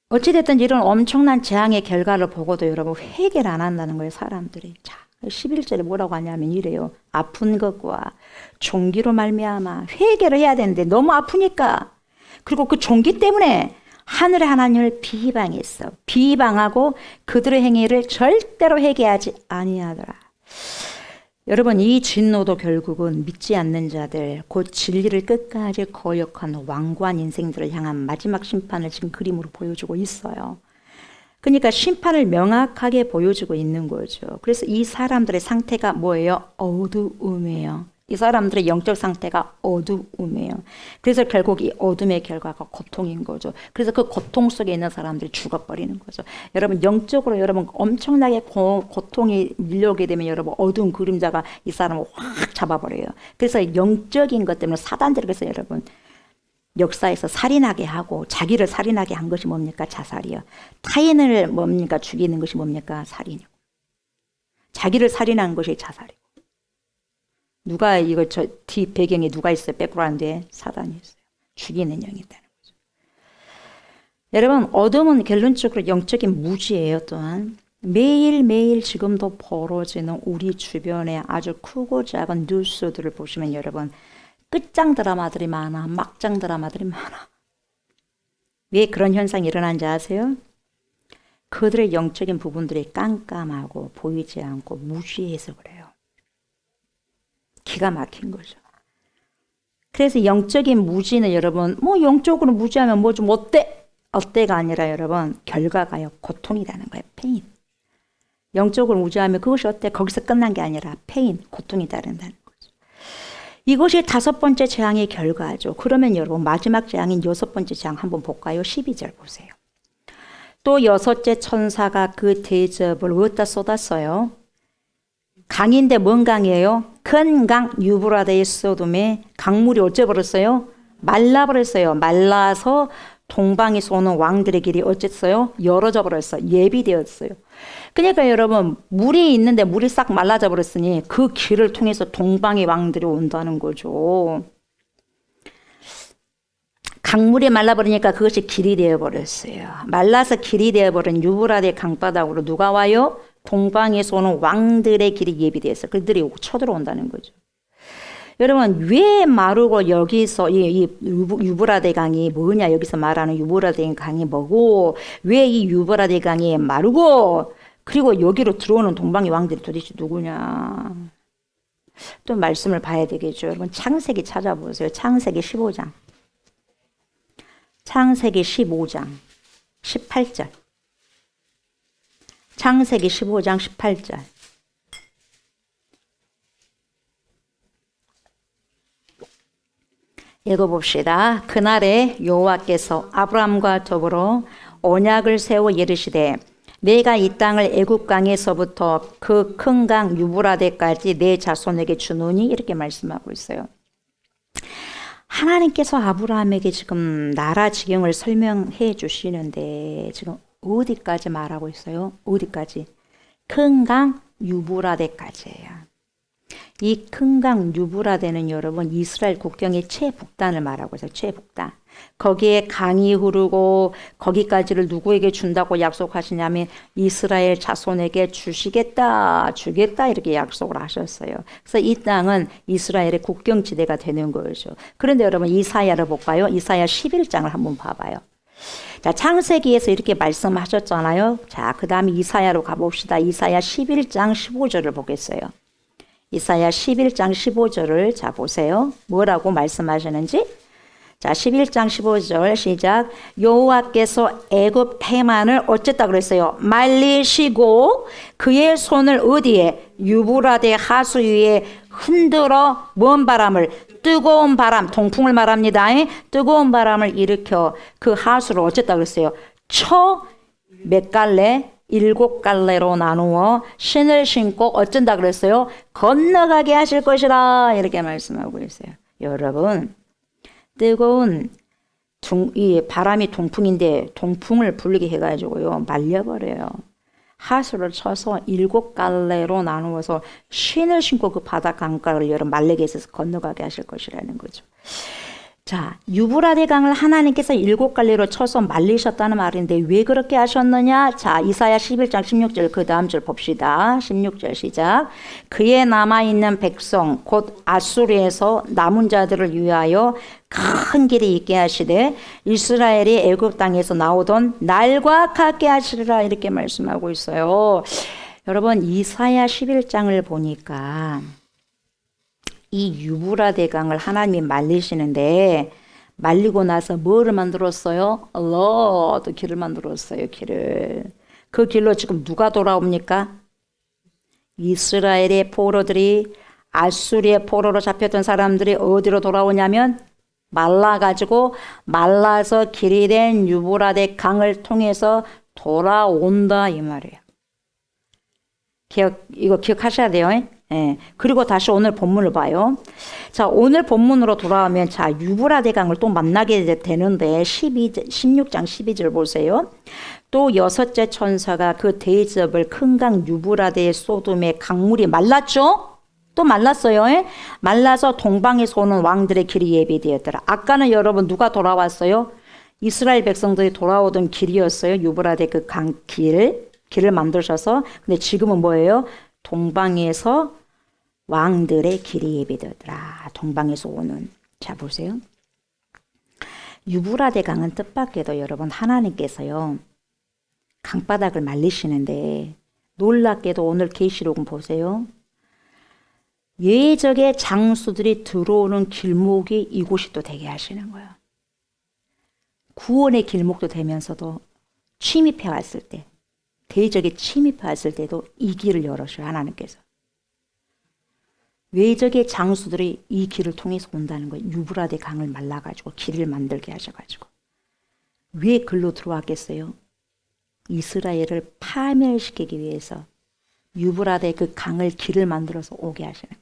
어찌됐든 이런 엄청난 재앙의 결과를 보고도 여러분 회개를 안 한다는 거예요. 사람들이. 자, 11절에 뭐라고 하냐면 이래요. 아픈 것과 종기로 말미암아 회개를 해야 되는데 너무 아프니까 그리고 그 종기 때문에 하늘의 하나님을 비방했어. 비방하고 그들의 행위를 절대로 회개하지 아니하더라. 여러분, 이 진노도 결국은 믿지 않는 자들, 곧 진리를 끝까지 거역한 완고한 인생들을 향한 마지막 심판을 지금 그림으로 보여주고 있어요. 그러니까 심판을 명확하게 보여주고 있는 거죠. 그래서 이 사람들의 상태가 뭐예요? 어두움이에요. 이 사람들의 영적 상태가 어두움이에요. 그래서 결국 이 어둠의 결과가 고통인 거죠. 그래서 그 고통 속에 있는 사람들이 죽어버리는 거죠. 여러분, 영적으로 여러분 엄청나게 고통이 밀려오게 되면 여러분 어두운 그림자가 이 사람을 확 잡아버려요. 그래서 영적인 것 때문에 사단들이 그래서 여러분 역사에서 살인하게 하고 자기를 살인하게 한 것이 뭡니까? 자살이요. 타인을 뭡니까? 죽이는 것이 뭡니까? 살인이고. 자기를 살인한 것이 자살이고. 누가 이거 저 뒤 배경에 누가 있어요? 백그라운드에 사단이 있어요. 죽이는 영이 있다는 거죠. 여러분, 어둠은 결론적으로 영적인 무지예요. 또한 매일매일 지금도 벌어지는 우리 주변에 아주 크고 작은 뉴스들을 보시면 여러분 끝장 드라마들이 많아. 막장 드라마들이 많아. 왜 그런 현상이 일어난지 아세요? 그들의 영적인 부분들이 깜깜하고 보이지 않고 무시해서 그래요. 기가 막힌 거죠. 그래서 영적인 무지는 여러분 뭐 영적으로 무지하면 뭐 좀 어때가 아니라 여러분 결과가요. 고통이라는 거예요. 페인. 영적으로 무지하면 그것이 어때? 거기서 끝난 게 아니라 페인, 고통이 따른다는 거죠. 이것이 5번째 재앙의 결과죠. 그러면 여러분 마지막 재앙인 6번째 재앙 한번 볼까요? 12절 보세요. 또 6째 천사가 그 대접을 어디다 쏟았어요? 강인데 뭔 강이에요? 큰 강 유브라데의 소돔에 강물이 어째버렸어요? 말라버렸어요. 말라서 동방에 쏘는 왕들의 길이 어쨌어요? 열어져 버렸어요. 예비되었어요. 그러니까 여러분 물이 있는데 물이 싹 말라져 버렸으니 그 길을 통해서 동방의 왕들이 온다는 거죠. 강물이 말라버리니까 그것이 길이 되어버렸어요. 말라서 길이 되어버린 유브라데 강바닥으로 누가 와요? 동방에서 오는 왕들의 길이 예비되어 있어요. 그들이 쳐들어온다는 거죠. 여러분 왜 마르고 여기서 이 유브라데 강이 뭐냐? 여기서 말하는 유브라데 강이 뭐고 왜 이 유브라데 강이 마르고 그리고 여기로 들어오는 동방의 왕들이 도대체 누구냐? 또 말씀을 봐야 되겠죠. 여러분 창세기 찾아보세요. 창세기 15장. 창세기 15장 18절. 창세기 15장 18절. 읽어봅시다. 그날에 여호와께서 아브람과 더불어 언약을 세워 이르시되 내가 이 땅을 애굽 강에서부터 그 큰 강 유브라데까지 내 자손에게 주노니 이렇게 말씀하고 있어요. 하나님께서 아브라함에게 지금 나라 지경을 설명해 주시는데 지금 어디까지 말하고 있어요? 어디까지? 큰 강 유브라데까지예요. 이 큰 강 유브라데는 여러분 이스라엘 국경의 최북단을 말하고 있어요. 최북단. 거기에 강이 흐르고 거기까지를 누구에게 준다고 약속하시냐면 이스라엘 자손에게 주시겠다, 주겠다 이렇게 약속을 하셨어요. 그래서 이 땅은 이스라엘의 국경지대가 되는 거죠. 그런데 여러분 이사야를 볼까요? 이사야 11장을 한번 봐봐요. 자, 창세기에서 이렇게 말씀하셨잖아요. 자, 그 다음에 이사야로 가봅시다. 이사야 11장 15절을 보겠어요. 이사야 11장 15절을 자 보세요. 뭐라고 말씀하시는지. 자, 11장 15절 시작. 여호와께서 애굽 해만을 어쨌다 그랬어요? 말리시고 그의 손을 어디에? 유브라데 하수 위에 흔들어 먼 바람을 뜨거운 바람, 동풍을 말합니다. 뜨거운 바람을 일으켜 그 하수를 어쨌다 그랬어요? 몇 갈래? 7갈래로 나누어 신을 신고 어쩐다 그랬어요? 건너가게 하실 것이라 이렇게 말씀하고 있어요. 여러분 뜨거운 이 바람이 동풍인데 동풍을 불리게 해가지고요 말려버려요. 하수를 쳐서 7갈래로 나누어서 신을 신고 그 바다 강가를 여러 말레게 있어서 건너가게 하실 것이라는 거죠. 자, 유브라데 강을 하나님께서 7갈래로 쳐서 말리셨다는 말인데 왜 그렇게 하셨느냐? 자, 이사야 11장 16절 그 다음 줄 봅시다. 16절 시작. 그의 남아있는 백성 곧 아수르에서 남은 자들을 위하여 큰 길이 있게 하시되 이스라엘이 애굽 땅에서 나오던 날과 같게 하시리라 이렇게 말씀하고 있어요. 여러분 이사야 11장을 보니까 이 유브라데 강을 하나님이 말리시는데 말리고 나서 뭐를 만들었어요? 로드 길을 만들었어요. 길을. 그 길로 지금 누가 돌아옵니까? 이스라엘의 포로들이 아수리의 포로로 잡혔던 사람들이 어디로 돌아오냐면 말라가지고 말라서 길이 된 유브라데 강을 통해서 돌아온다 이 말이에요. 이거 기억하셔야 돼요. 예. 그리고 다시 오늘 본문을 봐요. 자, 오늘 본문으로 돌아오면 자, 유브라데 강을 또 만나게 되는데 16장 12절 보세요. 또 여섯째 천사가 그 대접을 큰 강 유브라데의 소돔의 강물이 말랐죠? 또 말랐어요. 예? 말라서 동방에서 오는 왕들의 길이 예비되었더라. 아까는 여러분 누가 돌아왔어요? 이스라엘 백성들이 돌아오던 길이었어요. 유브라데 그 강 길을 만드셔서. 근데 지금은 뭐예요? 동방에서 왕들의 길이 예비되더라. 동방에서 오는. 자 보세요. 유브라데 강은 뜻밖에도 여러분 하나님께서요. 강바닥을 말리시는데 놀랍게도 오늘 계시록은 보세요. 예적의 장수들이 들어오는 길목이 이곳이 또 되게 하시는 거예요. 구원의 길목도 되면서도 침입해 왔을 때 대적에 침입해 왔을 때도 이 길을 열어줘요. 하나님께서. 외적의 장수들이 이 길을 통해서 온다는 거예요. 유브라데 강을 말라가지고 길을 만들게 하셔가지고. 왜 글로 들어왔겠어요? 이스라엘을 파멸시키기 위해서 유브라데 그 강을 길을 만들어서 오게 하시는 거예요.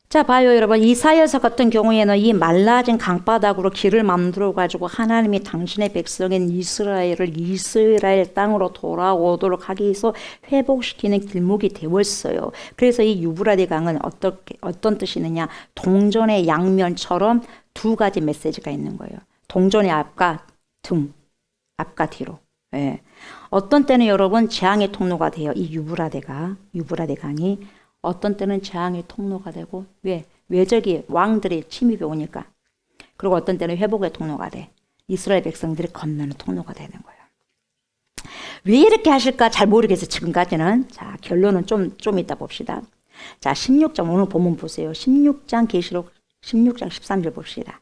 자 봐요 여러분. 이사야서 같은 경우에는 이 말라진 강바닥으로 길을 만들어 가지고 하나님이 당신의 백성인 이스라엘을 이스라엘 땅으로 돌아오도록 하기 위해서 회복시키는 길목이 되었어요. 그래서 이 유브라데 강은 어떤 뜻이 있느냐, 동전의 양면처럼 두 가지 메시지가 있는 거예요. 동전의 앞과 등, 앞과 뒤로. 예. 어떤 때는 여러분 재앙의 통로가 돼요. 이 유브라데 강이 어떤 때는 재앙의 통로가 되고, 왜? 외적이 왕들이 침입해 오니까. 그리고 어떤 때는 회복의 통로가 돼. 이스라엘 백성들이 건너는 통로가 되는 거예요. 왜 이렇게 하실까 잘 모르겠어요. 지금까지는. 자, 결론은 좀 이따 봅시다. 자, 16장 오늘 본문 보세요. 16장 계시록 16장 13절 봅시다.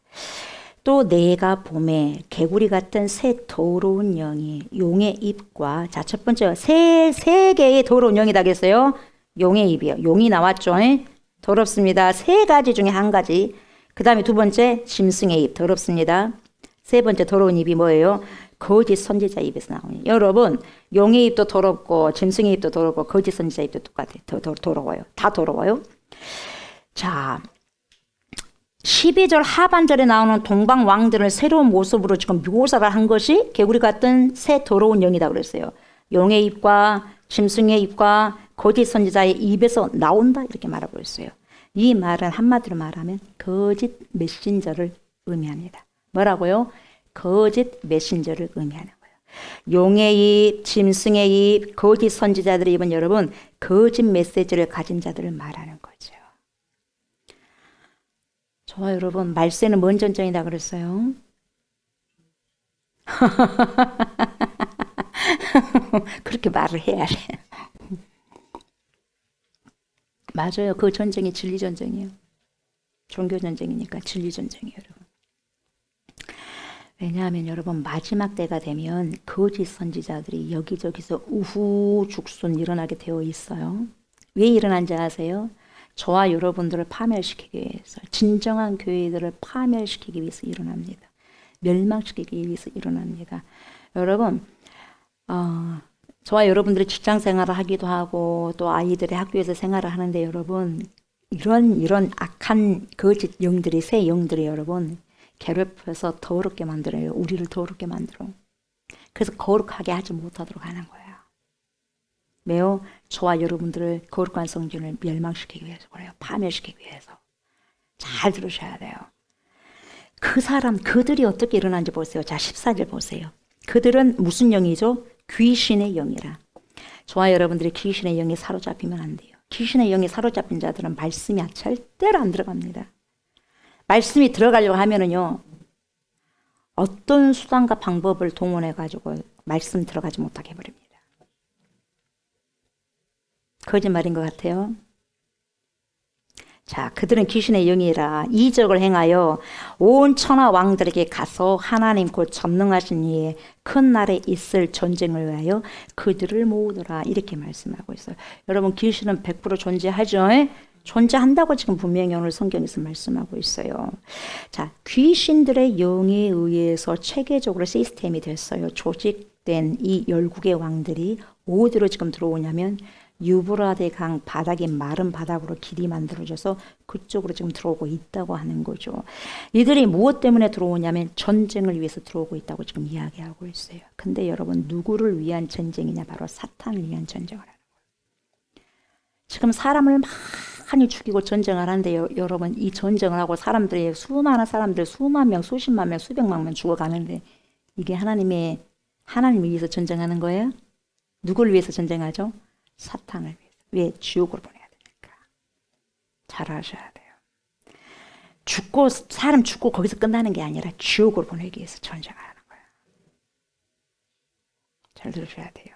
또 내가 봄에 개구리 같은 새 더러운 영이 용의 입과, 자, 첫 번째 세 개의 더러운 영이다 그랬어요. 용의 입이요. 용이 나왔죠. 더럽습니다. 세 가지 중에 한 가지. 그 다음에 두 번째 짐승의 입. 더럽습니다. 세 번째 더러운 입이 뭐예요? 거짓 선지자 입에서 나오니. 여러분 용의 입도 더럽고 짐승의 입도 더럽고 거짓 선지자 입도 똑같아요. 더러워요. 다 더러워요. 자 12절 하반절에 나오는 동방 왕들을 새로운 모습으로 지금 묘사를 한 것이 개구리 같은 새 더러운 영이다 그랬어요. 용의 입과 짐승의 입과 거짓 선지자의 입에서 나온다 이렇게 말하고 있어요. 이 말은 한마디로 말하면 거짓 메신저를 의미합니다. 뭐라고요? 거짓 메신저를 의미하는 거예요. 용의 입, 짐승의 입, 거짓 선지자들의 입은 여러분 거짓 메시지를 가진 자들을 말하는 거죠. 저와 여러분 말세는 뭔 전쟁이다 그랬어요? 그렇게 말을 해야 돼. 맞아요. 그 전쟁이 진리 전쟁이에요. 종교 전쟁이니까 진리 전쟁이에요, 여러분. 왜냐하면 여러분 마지막 때가 되면 거짓 선지자들이 여기저기서 우후죽순 일어나게 되어 있어요. 왜 일어난지 아세요? 저와 여러분들을 파멸시키기 위해서, 진정한 교회들을 파멸시키기 위해서 일어납니다. 멸망시키기 위해서 일어납니다. 여러분 저와 여러분들이 직장 생활을 하기도 하고 또 아이들이 학교에서 생활을 하는데 여러분 이런 악한 거짓 영들이, 새 영들이 여러분 괴롭혀서 더럽게 만들어요. 우리를 더럽게 만들어. 그래서 거룩하게 하지 못하도록 하는 거예요. 매우 저와 여러분들을 거룩한 성전을 멸망시키기 위해서 그래요. 파멸시키기 위해서. 잘 들으셔야 돼요. 그 사람, 그들이 어떻게 일어난지 보세요. 자, 14절 보세요. 그들은 무슨 영이죠? 귀신의 영이라. 저와 여러분들이 귀신의 영에 사로잡히면 안 돼요. 귀신의 영에 사로잡힌 자들은 말씀이 절대로 안 들어갑니다. 말씀이 들어가려고 하면은요, 어떤 수단과 방법을 동원해가지고 말씀 들어가지 못하게 해버립니다. 거짓말인 것 같아요. 자, 그들은 귀신의 영이라 이적을 행하여 온 천하 왕들에게 가서 하나님 곧 전능하신 이의 큰 날에 있을 전쟁을 위하여 그들을 모으더라. 이렇게 말씀하고 있어요. 여러분, 귀신은 100% 존재하죠? 존재한다고 지금 분명히 오늘 성경에서 말씀하고 있어요. 자, 귀신들의 영에 의해서 체계적으로 시스템이 됐어요. 조직된 이 열국의 왕들이 어디로 지금 들어오냐면 유브라데 강 바닥이 마른 바닥으로 길이 만들어져서 그쪽으로 지금 들어오고 있다고 하는 거죠. 이들이 무엇 때문에 들어오냐면 전쟁을 위해서 들어오고 있다고 지금 이야기하고 있어요. 근데 여러분, 누구를 위한 전쟁이냐? 바로 사탄을 위한 전쟁을 하는 거예요. 지금 사람을 많이 죽이고 전쟁을 하는데 여러분, 이 전쟁을 하고 사람들이 수많은 사람들 수만 명, 수십만 명, 수백만 명 죽어가는데 이게 하나님을 위해서 전쟁하는 거예요? 누구를 위해서 전쟁하죠? 사탄을 위해서. 왜? 지옥으로 보내야 되니까. 잘 아셔야 돼요. 사람 죽고 거기서 끝나는 게 아니라 지옥으로 보내기 위해서 전쟁을 하는 거예요. 잘 들으셔야 돼요.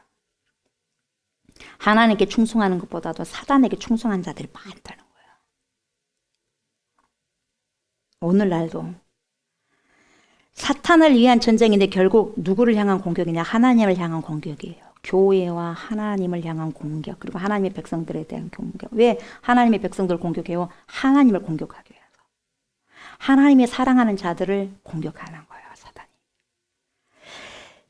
하나님께 충성하는 것보다도 사단에게 충성한 자들이 많다는 거예요. 오늘날도 사탄을 위한 전쟁인데 결국 누구를 향한 공격이냐? 하나님을 향한 공격이에요. 교회와 하나님을 향한 공격, 그리고 하나님의 백성들에 대한 공격. 왜 하나님의 백성들을 공격해요? 하나님을 공격하기 위해서. 하나님의 사랑하는 자들을 공격하는 거예요, 사단이.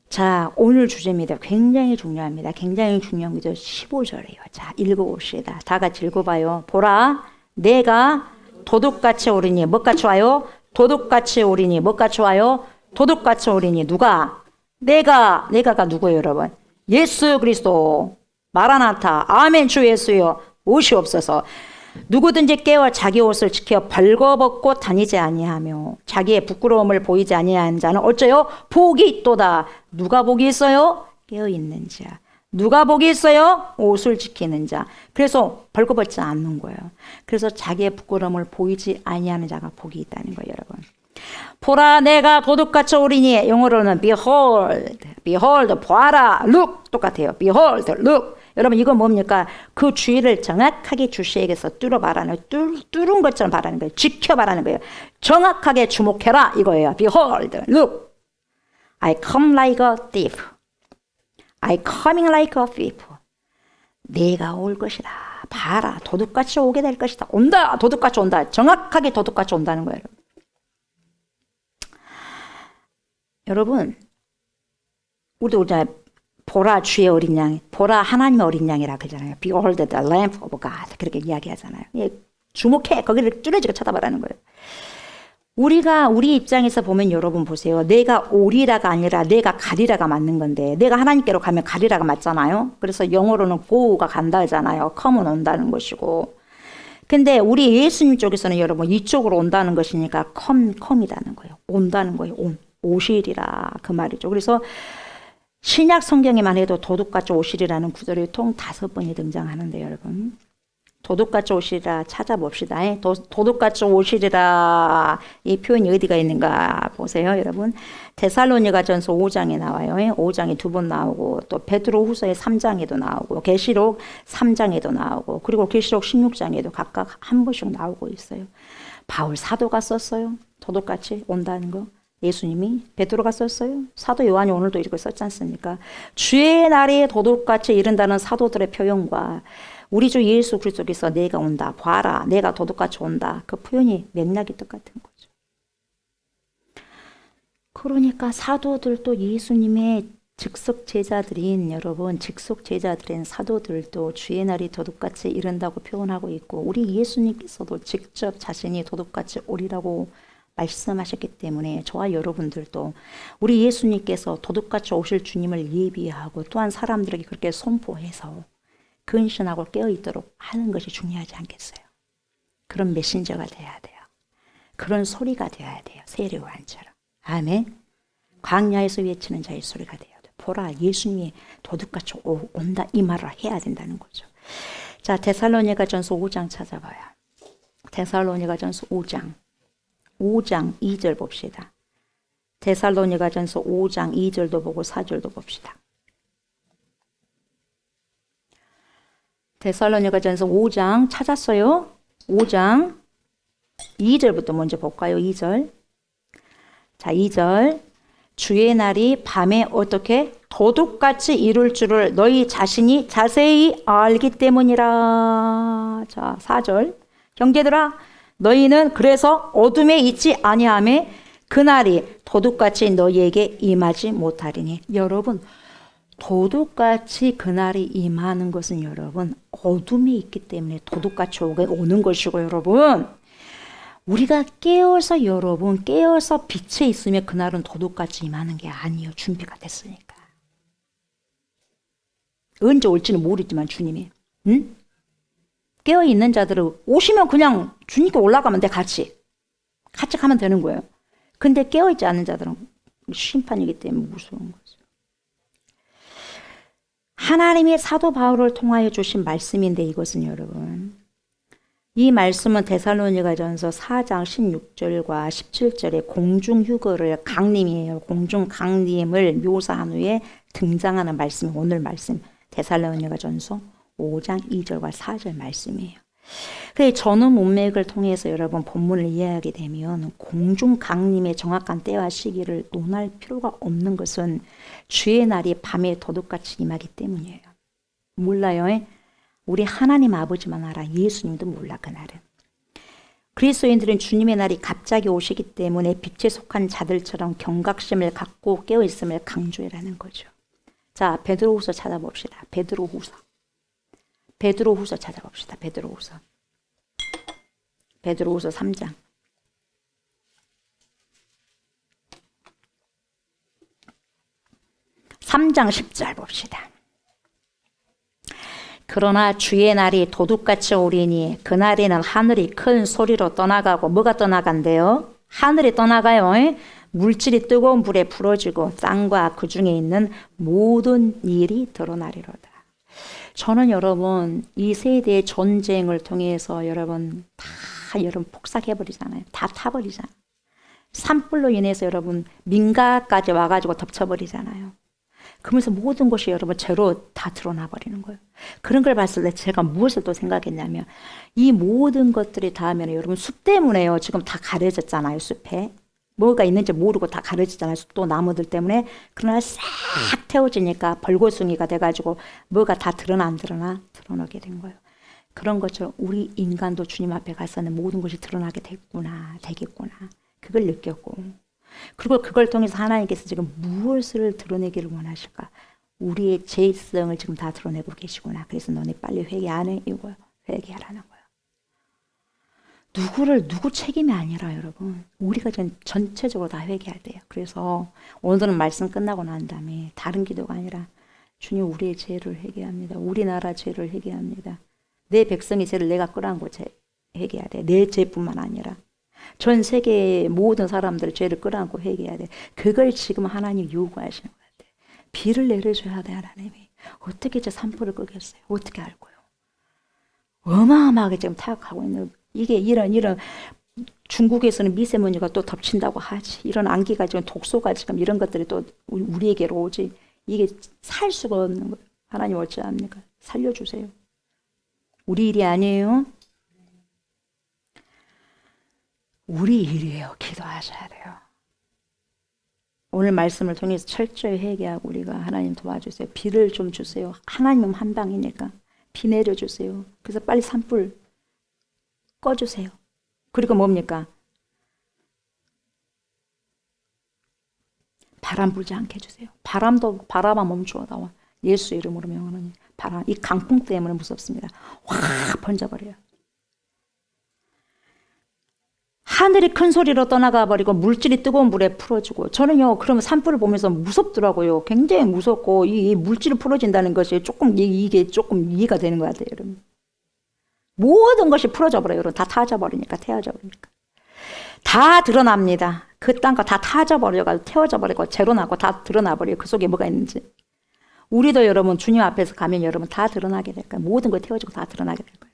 자, 오늘 주제입니다. 굉장히 중요합니다. 굉장히 중요한 거죠. 15절이에요. 자, 읽어봅시다. 다 같이 읽어봐요. 보라, 내가 도둑같이 오리니 뭐같이 와요? 도둑같이 오리니 뭐같이 와요? 도둑같이 오리니. 누가? 내가가 누구예요, 여러분? 예수 그리스도. 마라나타. 아멘. 주 예수여 오시옵소서. 누구든지 깨어 자기 옷을 지켜 벌거벗고 다니지 아니하며 자기의 부끄러움을 보이지 아니하는 자는 어째요? 복이 있도다. 누가 복이 있어요? 깨어 있는 자. 누가 복이 있어요? 옷을 지키는 자. 그래서 벌거벗지 않는 거예요. 그래서 자기의 부끄러움을 보이지 아니하는 자가 복이 있다는 거예요, 여러분. 보라, 내가 도둑같이 오리니. 영어로는 behold, 보아라, look 똑같아요. behold, look. 여러분, 이건 뭡니까? 그 주의를 정확하게 주시에게서 뚫어 말하는, 뚫은 것처럼 말하는 거예요. 지켜 말하는 거예요. 정확하게 주목해라 이거예요. behold, look. I come like a thief. I coming like a thief. 내가 올 것이다. 봐라, 도둑같이 오게 될 것이다. 온다, 도둑같이 온다. 정확하게 도둑같이 온다는 거예요. 여러분, 우리도 보라 주의 어린 양, 보라 하나님의 어린 양이라 그러잖아요. Behold the Lamb of God. 그렇게 이야기하잖아요. 주목해. 거기를 뚫어지게 쳐다보라는 거예요. 우리 입장에서 보면 여러분 보세요. 내가 오리라가 아니라 내가 가리라가 맞는 건데, 내가 하나님께로 가면 가리라가 맞잖아요. 그래서 영어로는 go가 간다 하잖아요. come은 온다는 것이고. 근데 우리 예수님 쪽에서는 여러분 이쪽으로 온다는 것이니까 come이라는 거예요. 온다는 거예요. 오시리라 그 말이죠. 그래서 신약 성경에만 해도 도둑같이 오시리라는 구절이 통 5번이 등장하는데 여러분, 도둑같이 오시리라 찾아봅시다. 도둑같이 오시리라 이 표현이 어디가 있는가 보세요, 여러분. 데살로니가전서 5장에 나와요. 5장에 2번 나오고, 또 베드로후서의 3장에도 나오고, 계시록 3장에도 나오고, 그리고 계시록 16장에도 각각 한 번씩 나오고 있어요. 바울 사도가 썼어요. 도둑같이 온다는 거. 예수님이, 베드로가 썼어요. 사도 요한이 오늘도 이렇게 썼지 않습니까? 주의 날에 도둑같이 이른다는 사도들의 표현과 우리 주 예수 그리스도께서 내가 온다, 봐라, 내가 도둑같이 온다, 그 표현이 맥락이 똑같은 거죠. 그러니까 사도들도 예수님의 직속 제자들인, 여러분, 직속 제자들인 사도들도 주의 날이 도둑같이 이른다고 표현하고 있고, 우리 예수님께서도 직접 자신이 도둑같이 오리라고 말씀하셨기 때문에 저와 여러분들도 우리 예수님께서 도둑같이 오실 주님을 예비하고, 또한 사람들에게 그렇게 선포해서 근신하고 깨어있도록 하는 것이 중요하지 않겠어요? 그런 메신저가 돼야 돼요. 그런 소리가 되어야 돼요. 세례요한처럼. 아멘. 광야에서 외치는 자의 소리가 돼요. 보라, 예수님이 도둑같이 온다, 이 말을 해야 된다는 거죠. 자, 데살로니가전서 5장 찾아봐요. 데살로니가전서 5장 2절 봅시다. 데살로니가전서 5장 2절도 보고 4절도 봅시다. 데살로니가전서 5장 찾았어요? 5장 2절부터 먼저 볼까요? 2절. 자, 2절. 주의 날이 밤에 어떻게 도둑같이 이룰 줄을 너희 자신이 자세히 알기 때문이라. 자, 4절. 형제들아, 너희는 그래서 어둠에 있지 아니하며 그날이 도둑같이 너희에게 임하지 못하리니. 여러분, 도둑같이 그날이 임하는 것은 여러분 어둠이 있기 때문에 도둑같이 오는 것이고, 여러분 우리가 깨어서 여러분 깨어서 빛에 있으면 그날은 도둑같이 임하는 게 아니에요. 준비가 됐으니까. 언제 올지는 모르지만 주님이 깨어있는 자들은 오시면 그냥 주님께 올라가면 돼. 같이 가면 되는 거예요. 근데 깨어있지 않은 자들은 심판이기 때문에 무서운 거죠. 하나님이 사도 바울을 통하여 주신 말씀인데, 이것은 여러분 이 말씀은 데살로니가전서 4장 16절과 17절에 공중휴거를 강림이에요. 공중강림을 묘사한 후에 등장하는 말씀이 오늘 말씀 데살로니가전서 5장 2절과 4절 말씀이에요. 그래서 전후 문맥을 통해서 여러분 본문을 이해하게 되면 공중강림의 정확한 때와 시기를 논할 필요가 없는 것은 주의 날이 밤에 도둑같이 임하기 때문이에요. 몰라요? 우리 하나님 아버지만 알아. 예수님도 몰라. 그날은. 그리스도인들은 주님의 날이 갑자기 오시기 때문에 빛에 속한 자들처럼 경각심을 갖고 깨어있음을 강조해라는 거죠. 자, 베드로후서 찾아봅시다. 베드로후서 찾아봅시다. 베드로후서 3장. (3장 10절) 봅시다. 그러나 주의 날이 도둑같이 오리니 그날에는 하늘이 큰 소리로 떠나가고. 뭐가 떠나간대요? 하늘이 떠나가요. 물질이 뜨거운 불에 풀어지고 땅과 그 중에 있는 모든 일이 드러나리로다. 저는 여러분 이 세대의 전쟁을 통해서 여러분 폭삭해버리잖아요. 다 타버리잖아요. 산불로 인해서 여러분 민가까지 와가지고 덮쳐버리잖아요. 그러면서 모든 것이 여러분 죄로 다 드러나 버리는 거예요. 그런 걸 봤을 때 제가 무엇을 또 생각했냐면 이 모든 것들이 다 하면 여러분 숲 때문에요. 지금 다 가려졌잖아요. 숲에 뭐가 있는지 모르고 다 가려지잖아요. 숲도 나무들 때문에. 그러나 싹 태워지니까 벌거숭이가 돼가지고 뭐가 다 드러나게 된 거예요. 그런 것처럼 우리 인간도 주님 앞에 가서는 모든 것이 드러나게 되겠구나. 그걸 느꼈고, 그리고 그걸 통해서 하나님께서 지금 무엇을 드러내기를 원하실까? 우리의 죄성을 지금 다 드러내고 계시구나. 그래서 너네 빨리 회개하라는 거예요. 누구 책임이 아니라 여러분 우리가 전체적으로 다 회개할 때요. 그래서 오늘은 말씀 끝나고 난 다음에 다른 기도가 아니라 주님, 우리의 죄를 회개합니다. 우리나라 죄를 회개합니다. 내 백성의 죄를 내가 끌어안고 회개해야 돼. 내 죄뿐만 아니라 전 세계의 모든 사람들의 죄를 끌어안고 회개해야 돼. 그걸 지금 하나님 요구하시는 것 같아. 비를 내려줘야 돼. 하나님이 어떻게 저 산불을 끄겠어요? 어떻게 할 거예요? 어마어마하게 지금 타격하고 있는, 이게 이런 중국에서는 미세먼지가 또 덮친다고 하지. 이런 안기가 지금 독소가 지금 이런 것들이 또 우리에게로 오지. 이게 살 수가 없는 거예요. 하나님 어찌합니까? 살려주세요. 우리 일이 아니에요. 우리 일이에요. 기도하셔야 돼요. 오늘 말씀을 통해서 철저히 회개하고 우리가 하나님 도와주세요. 비를 좀 주세요. 하나님은 한 방이니까 비 내려주세요. 그래서 빨리 산불 꺼주세요. 그리고 뭡니까? 바람 불지 않게 해주세요. 바람아 멈추어 나와. 예수 이름으로 명하노니. 바람, 이 강풍 때문에 무섭습니다. 확 번져버려요. 하늘이 큰 소리로 떠나가 버리고 물질이 뜨거운 물에 풀어지고. 저는요, 그러면 산불을 보면서 무섭더라고요. 굉장히 무섭고, 이 물질이 풀어진다는 것이 이게 조금 이해가 되는 것 같아요, 여러분. 모든 것이 풀어져 버려요, 여러분. 다 타져 버리니까, 태워져 버리니까. 다 드러납니다. 그 땅과 다 타져버려가지고 태워져 버리고 제로 나고 다 드러나버려요. 그 속에 뭐가 있는지. 우리도 여러분 주님 앞에서 가면 여러분 다 드러나게 될 거예요. 모든 걸 태워지고 다 드러나게 될 거예요.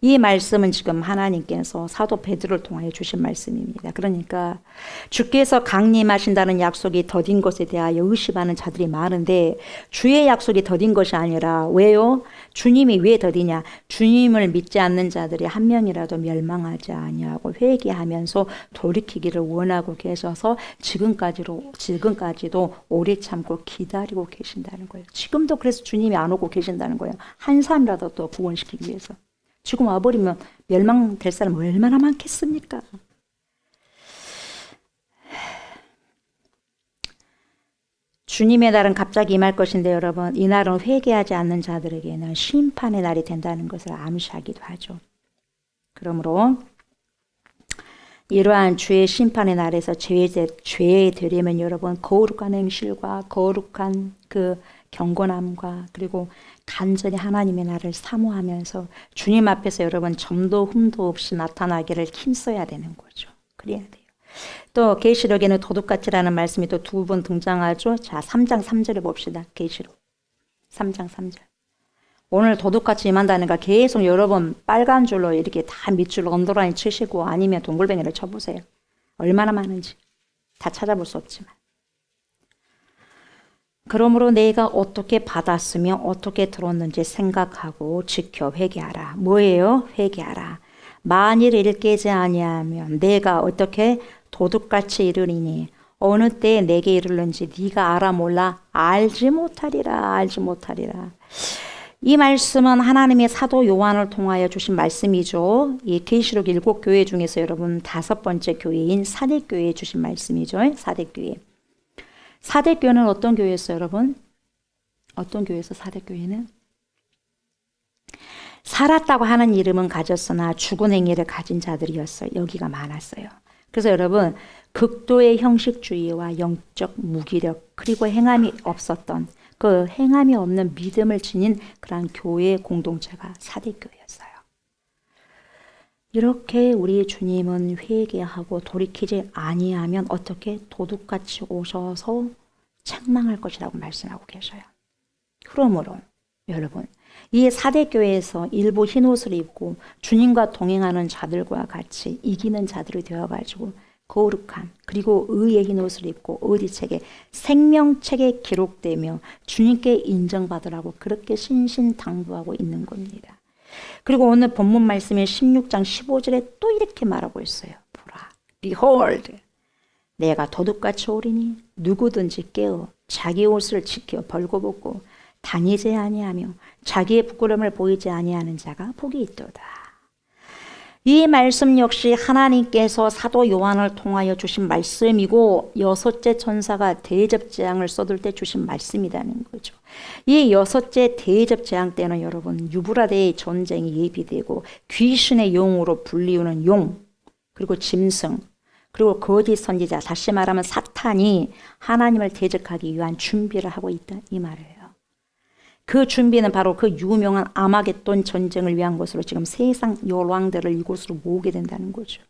이 말씀은 지금 하나님께서 사도 베드로를 통하여 주신 말씀입니다. 그러니까 주께서 강림하신다는 약속이 더딘 것에 대하여 의심하는 자들이 많은데 주의 약속이 더딘 것이 아니라 왜요? 주님이 왜 더디냐? 주님을 믿지 않는 자들이 한 명이라도 멸망하지 아니하고 회개하면서 돌이키기를 원하고 계셔서 지금까지도 오래 참고 기다리고 계신다는 거예요. 지금도 그래서 주님이 안 오고 계신다는 거예요. 한 사람이라도 또 구원시키기 위해서. 지금 와버리면 멸망될 사람 얼마나 많겠습니까? 주님의 날은 갑자기 임할 것인데 여러분, 이 날은 회개하지 않는 자들에게는 심판의 날이 된다는 것을 암시하기도 하죠. 그러므로 이러한 주의 심판의 날에서 죄에 되려면 여러분 거룩한 행실과 거룩한 그 경건함과 그리고 간절히 하나님의 나를 사모하면서 주님 앞에서 여러분 점도 흠도 없이 나타나기를 힘써야 되는 거죠. 그래야 돼요. 또 계시록에는 도둑같이라는 말씀이 또 두 번 등장하죠. 자, 3장 3절을 봅시다. 계시록 3장 3절. 오늘 도둑같이 임한다니까 계속 여러분 빨간 줄로 이렇게 다 밑줄로 언더라인 치시고 아니면 동글뱅이를 쳐보세요. 얼마나 많은지 다 찾아볼 수 없지만. 그러므로 내가 어떻게 받았으며 어떻게 들었는지 생각하고 지켜 회개하라. 뭐예요? 회개하라. 만일 이를 깨지 아니하면 내가 어떻게 도둑같이 이르리니 어느 때에 내게 이르는지 네가 알아 몰라? 알지 못하리라. 알지 못하리라. 이 말씀은 하나님의 사도 요한을 통하여 주신 말씀이죠. 이 계시록 7교회 중에서 여러분 5번째 교회인 사대교회에 주신 말씀이죠. 사대교회. 사대교회는 어떤 교회였어요, 여러분? 어떤 교회에서 사대교회는? 살았다고 하는 이름은 가졌으나 죽은 행위를 가진 자들이었어요. 여기가 많았어요. 그래서 여러분 극도의 형식주의와 영적 무기력 그리고 행함이 없었던 그 행함이 없는 믿음을 지닌 그런 교회 공동체가 사대교회였어요. 이렇게 우리 주님은 회개하고 돌이키지 아니하면 어떻게 도둑같이 오셔서 책망할 것이라고 말씀하고 계셔요. 그러므로 여러분 이 사대교회에서 일부 흰옷을 입고 주님과 동행하는 자들과 같이 이기는 자들이 되어가지고 거룩한 그리고 의의 흰옷을 입고 어디책에 생명책에 기록되며 주님께 인정받으라고 그렇게 신신당부하고 있는 겁니다. 그리고 오늘 본문 말씀의 16장 15절에 또 이렇게 말하고 있어요. 보라, behold, 내가 도둑같이 오리니 누구든지 깨어 자기 옷을 지켜 벌거벗고 다니지 아니하며 자기의 부끄러움을 보이지 아니하는 자가 복이 있도다. 이 말씀 역시 하나님께서 사도 요한을 통하여 주신 말씀이고 6째 천사가 대접재앙을 쏟을 때 주신 말씀이라는 거죠. 이 6째 대접재앙 때는 여러분 유브라데의 전쟁이 예비되고 귀신의 용으로 불리우는 용 그리고 짐승 그리고 거짓 선지자 다시 말하면 사탄이 하나님을 대적하기 위한 준비를 하고 있다 이 말이에요. 그 준비는 바로 그 유명한 아마겟돈 전쟁을 위한 것으로 지금 세상 열왕들을 이곳으로 모으게 된다는 거죠.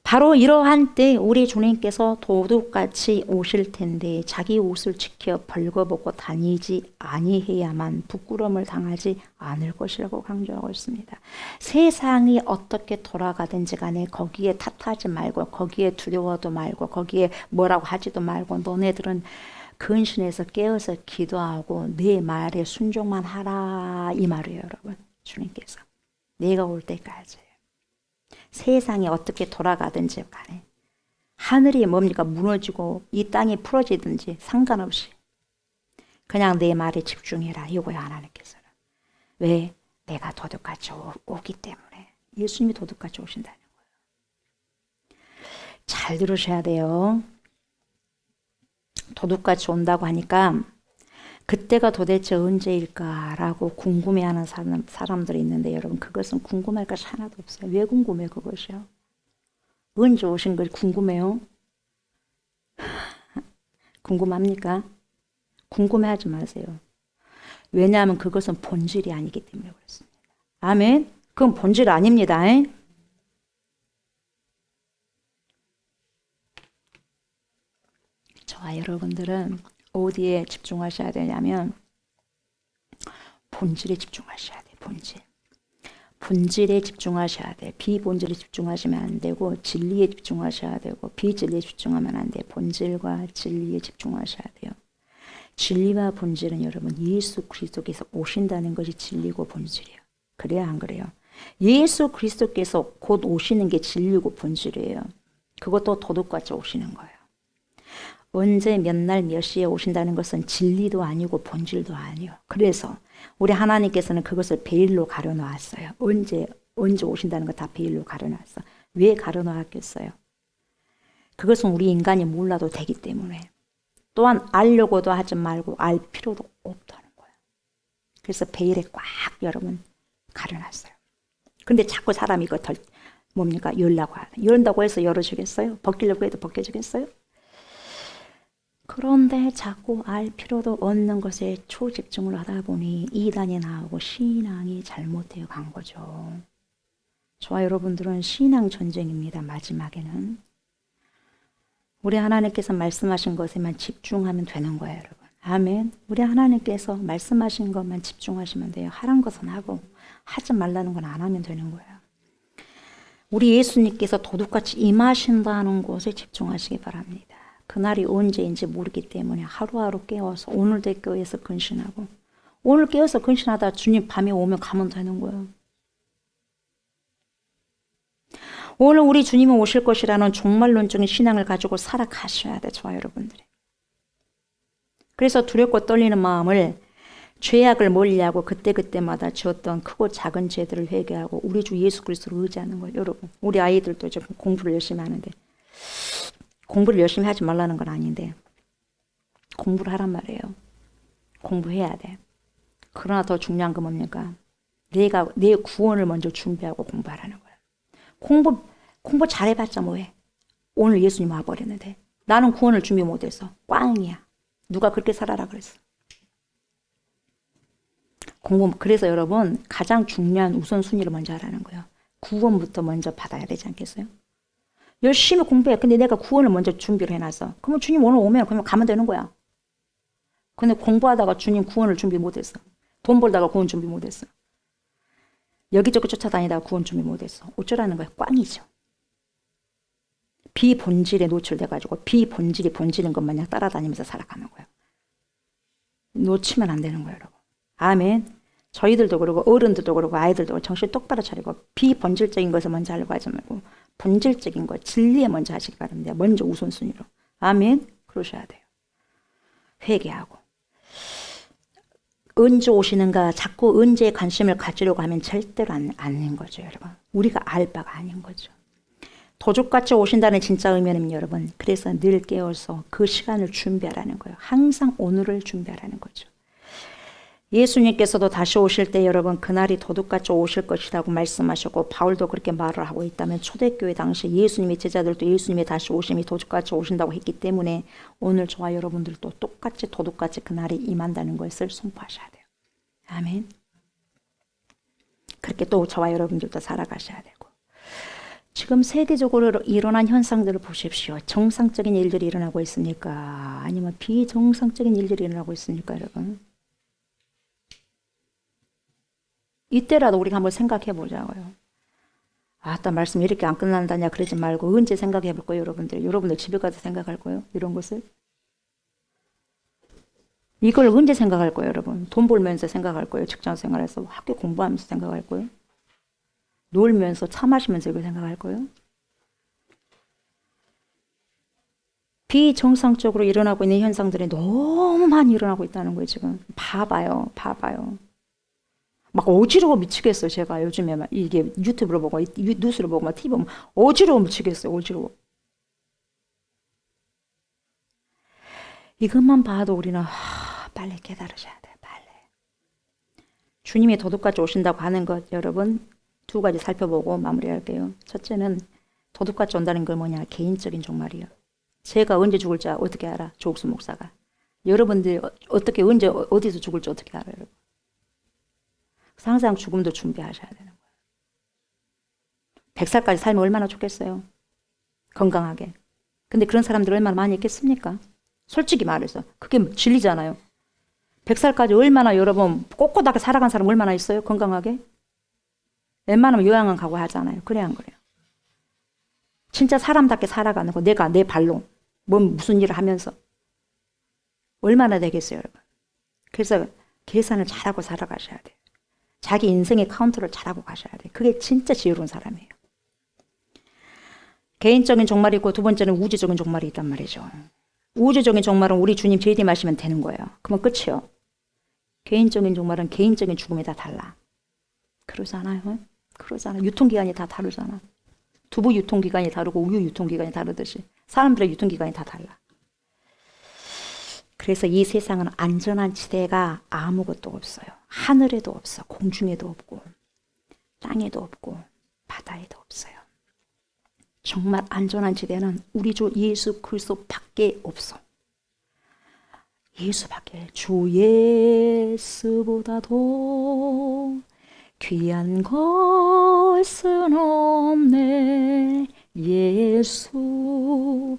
바로 이러한 때 우리 주님께서 도둑같이 오실 텐데 자기 옷을 지켜 벌거벗고 다니지 아니해야만 부끄러움을 당하지 않을 것이라고 강조하고 있습니다. 세상이 어떻게 돌아가든지 간에 거기에 탓하지 말고 거기에 두려워도 말고 거기에 뭐라고 하지도 말고 너네들은 근신에서 깨어서 기도하고 내 말에 순종만 하라 이 말이에요. 여러분 주님께서 내가 올 때까지 세상이 어떻게 돌아가든지 간에 하늘이 뭡니까 무너지고 이 땅이 풀어지든지 상관없이 그냥 내 말에 집중해라 이거야 하나님께서는. 왜? 내가 도둑같이 오기 때문에. 예수님이 도둑같이 오신다는 거예요. 잘 들으셔야 돼요. 도둑같이 온다고 하니까 그때가 도대체 언제일까라고 궁금해하는 사람들이 있는데 여러분 그것은 궁금할 것이 하나도 없어요. 왜 궁금해요 그것이요? 언제 오신 걸 궁금해요? 궁금합니까? 궁금해하지 마세요. 왜냐하면 그것은 본질이 아니기 때문에 그렇습니다. 아멘? 그건 본질 아닙니다. 저와 여러분들은 어디에 집중하셔야 되냐면 본질에 집중하셔야 돼. 본질에 집중하셔야 돼. 비본질에 집중하시면 안 되고 진리에 집중하셔야 되고 비진리에 집중하면 안 돼. 본질과 진리에 집중하셔야 돼요. 진리와 본질은 여러분 예수 그리스도께서 오신다는 것이 진리고 본질이에요. 그래요, 안 그래요? 예수 그리스도께서 곧 오시는 게 진리고 본질이에요. 그것도 도둑같이 오시는 거예요. 언제 몇 날 몇 시에 오신다는 것은 진리도 아니고 본질도 아니에요. 그래서 우리 하나님께서는 그것을 베일로 가려놓았어요. 언제 오신다는 거 다 베일로 가려놨어. 왜 가려놓았겠어요? 그것은 우리 인간이 몰라도 되기 때문에. 또한 알려고도 하지 말고 알 필요도 없다는 거예요. 그래서 베일에 꽉 여러분 가려놨어요. 근데 자꾸 사람이 이거 뭡니까? 열라고 하네. 열다고 해서 열어주겠어요? 벗기려고 해도 벗겨주겠어요? 그런데 자꾸 알 필요도 없는 것에 초집중을 하다 보니 이단이 나오고 신앙이 잘못되어 간 거죠. 저와 여러분들은 신앙 전쟁입니다. 마지막에는. 우리 하나님께서 말씀하신 것에만 집중하면 되는 거예요, 여러분. 아멘. 우리 하나님께서 말씀하신 것만 집중하시면 돼요. 하란 것은 하고 하지 말라는 건 안 하면 되는 거예요. 우리 예수님께서 도둑같이 임하신다는 것에 집중하시기 바랍니다. 그날이 언제인지 모르기 때문에 하루하루 깨워서 오늘도 깨어서 근신하고 오늘 깨어서 근신하다 주님 밤에 오면 가면 되는 거예요. 오늘 우리 주님이 오실 것이라는 종말론적인 신앙을 가지고 살아가셔야 돼, 저와 여러분들이. 그래서 두렵고 떨리는 마음을 죄악을 멀리하고 그때그때마다 지었던 크고 작은 죄들을 회개하고 우리 주 예수 그리스도를 의지하는 거예요. 여러분, 우리 아이들도 지금 공부를 열심히 하는데 공부를 열심히 하지 말라는 건 아닌데 공부를 하란 말이에요. 공부해야 돼. 그러나 더 중요한 건 뭡니까? 내 구원을 먼저 준비하고 공부하라는 거야. 공부 잘해봤자 뭐해? 오늘 예수님 와버렸는데 나는 구원을 준비 못했어. 꽝이야. 누가 그렇게 살아라 그랬어. 그래서 여러분 가장 중요한 우선순위를 먼저 하라는 거예요. 구원부터 먼저 받아야 되지 않겠어요? 열심히 공부해. 근데 내가 구원을 먼저 준비를 해놨어. 그러면 주님 오늘 오면 그러면 가면 되는 거야. 근데 공부하다가 주님 구원을 준비 못했어. 돈 벌다가 구원 준비 못했어. 여기저기 쫓아다니다가 구원 준비 못했어. 어쩌라는 거야? 꽝이죠. 비본질에 노출돼가지고 비본질이 본질인 것 마냥 따라다니면서 살아가는 거예요. 놓치면 안 되는 거예요, 여러분. 아멘. 저희들도 그러고 어른들도 그러고 아이들도 그러고 정신 똑바로 차리고 비본질적인 것을 먼저 하려고 하지 말고 본질적인 것, 진리에 먼저 하시기 바랍니다. 먼저 우선순위로. 아멘. 그러셔야 돼요. 회개하고. 언제 오시는가 자꾸 언제에 관심을 가지려고 하면 절대로 아닌 거죠, 여러분. 우리가 알 바가 아닌 거죠. 도둑같이 오신다는 진짜 의미는 여러분, 그래서 늘 깨어서 그 시간을 준비하라는 거예요. 항상 오늘을 준비하라는 거죠. 예수님께서도 다시 오실 때 여러분 그날이 도둑같이 오실 것이라고 말씀하셨고 바울도 그렇게 말을 하고 있다면 초대교회 당시 예수님의 제자들도 예수님의 다시 오심이 도둑같이 오신다고 했기 때문에 오늘 저와 여러분들도 똑같이 도둑같이 그날이 임한다는 것을 선포하셔야 돼요. 아멘. 그렇게 또 저와 여러분들도 살아가셔야 되고 지금 세계적으로 일어난 현상들을 보십시오. 정상적인 일들이 일어나고 있습니까? 아니면 비정상적인 일들이 일어나고 있습니까, 여러분? 이때라도 우리가 한번 생각해 보자고요. 아따 말씀 이렇게 안 끝난다냐 그러지 말고 언제 생각해 볼 거예요, 여러분들. 여러분들 집에 가서 생각할 거예요, 이런 것을. 이걸 언제 생각할 거예요, 여러분? 돈 벌면서 생각할 거예요, 직장 생활에서 학교 공부하면서 생각할 거예요, 놀면서 차 마시면서 이걸 생각할 거예요. 비정상적으로 일어나고 있는 현상들이 너무 많이 일어나고 있다는 거예요, 지금. 봐봐요. 막 어지러워 미치겠어요. 제가 요즘에 막 이게 유튜브로 보고 뉴스로 보고 막 TV 보면 어지러워 미치겠어요. 어지러워. 이것만 봐도 우리는 빨리 깨달으셔야 돼요. 빨리. 주님이 도둑같이 오신다고 하는 것 여러분 두 가지 살펴보고 마무리할게요. 첫째는 도둑같이 온다는 건 뭐냐? 개인적인 종말이에요. 제가 언제 죽을지 어떻게 알아? 조옥수 목사가. 여러분들 어떻게 언제 어디서 죽을지 어떻게 알아요? 여러분? 항상 죽음도 준비하셔야 되는 거예요. 100살까지 살면 얼마나 좋겠어요. 건강하게. 근데 그런 사람들 얼마나 많이 있겠습니까? 솔직히 말해서. 그게 진리잖아요. 100살까지 얼마나 여러분 꼿꼿하게 살아간 사람 얼마나 있어요? 건강하게? 웬만하면 요양원 가고 하잖아요. 그래 안 그래요? 진짜 사람답게 살아가는 거 내가 내 발로 무슨 일을 하면서 얼마나 되겠어요, 여러분? 그래서 계산을 잘하고 살아가셔야 돼요. 자기 인생의 카운트를 잘하고 가셔야 돼요. 그게 진짜 지혜로운 사람이에요. 개인적인 종말이 있고 두 번째는 우주적인 종말이 있단 말이죠. 우주적인 종말은 우리 주님 재림하시면 되는 거예요. 그러면 끝이요. 개인적인 종말은 개인적인 죽음이 다 달라. 그러잖아요. 그러잖아. 유통기간이 다 다르잖아. 두부 유통기간이 다르고 우유 유통기간이 다르듯이 사람들의 유통기간이 다 달라. 그래서 이 세상은 안전한 지대가 아무것도 없어요. 하늘에도 없어. 공중에도 없고 땅에도 없고 바다에도 없어요. 정말 안전한 지대는 우리 주 예수 그리스도밖에 없어. 예수밖에. 주 예수보다도 귀한 것은 없네. 예수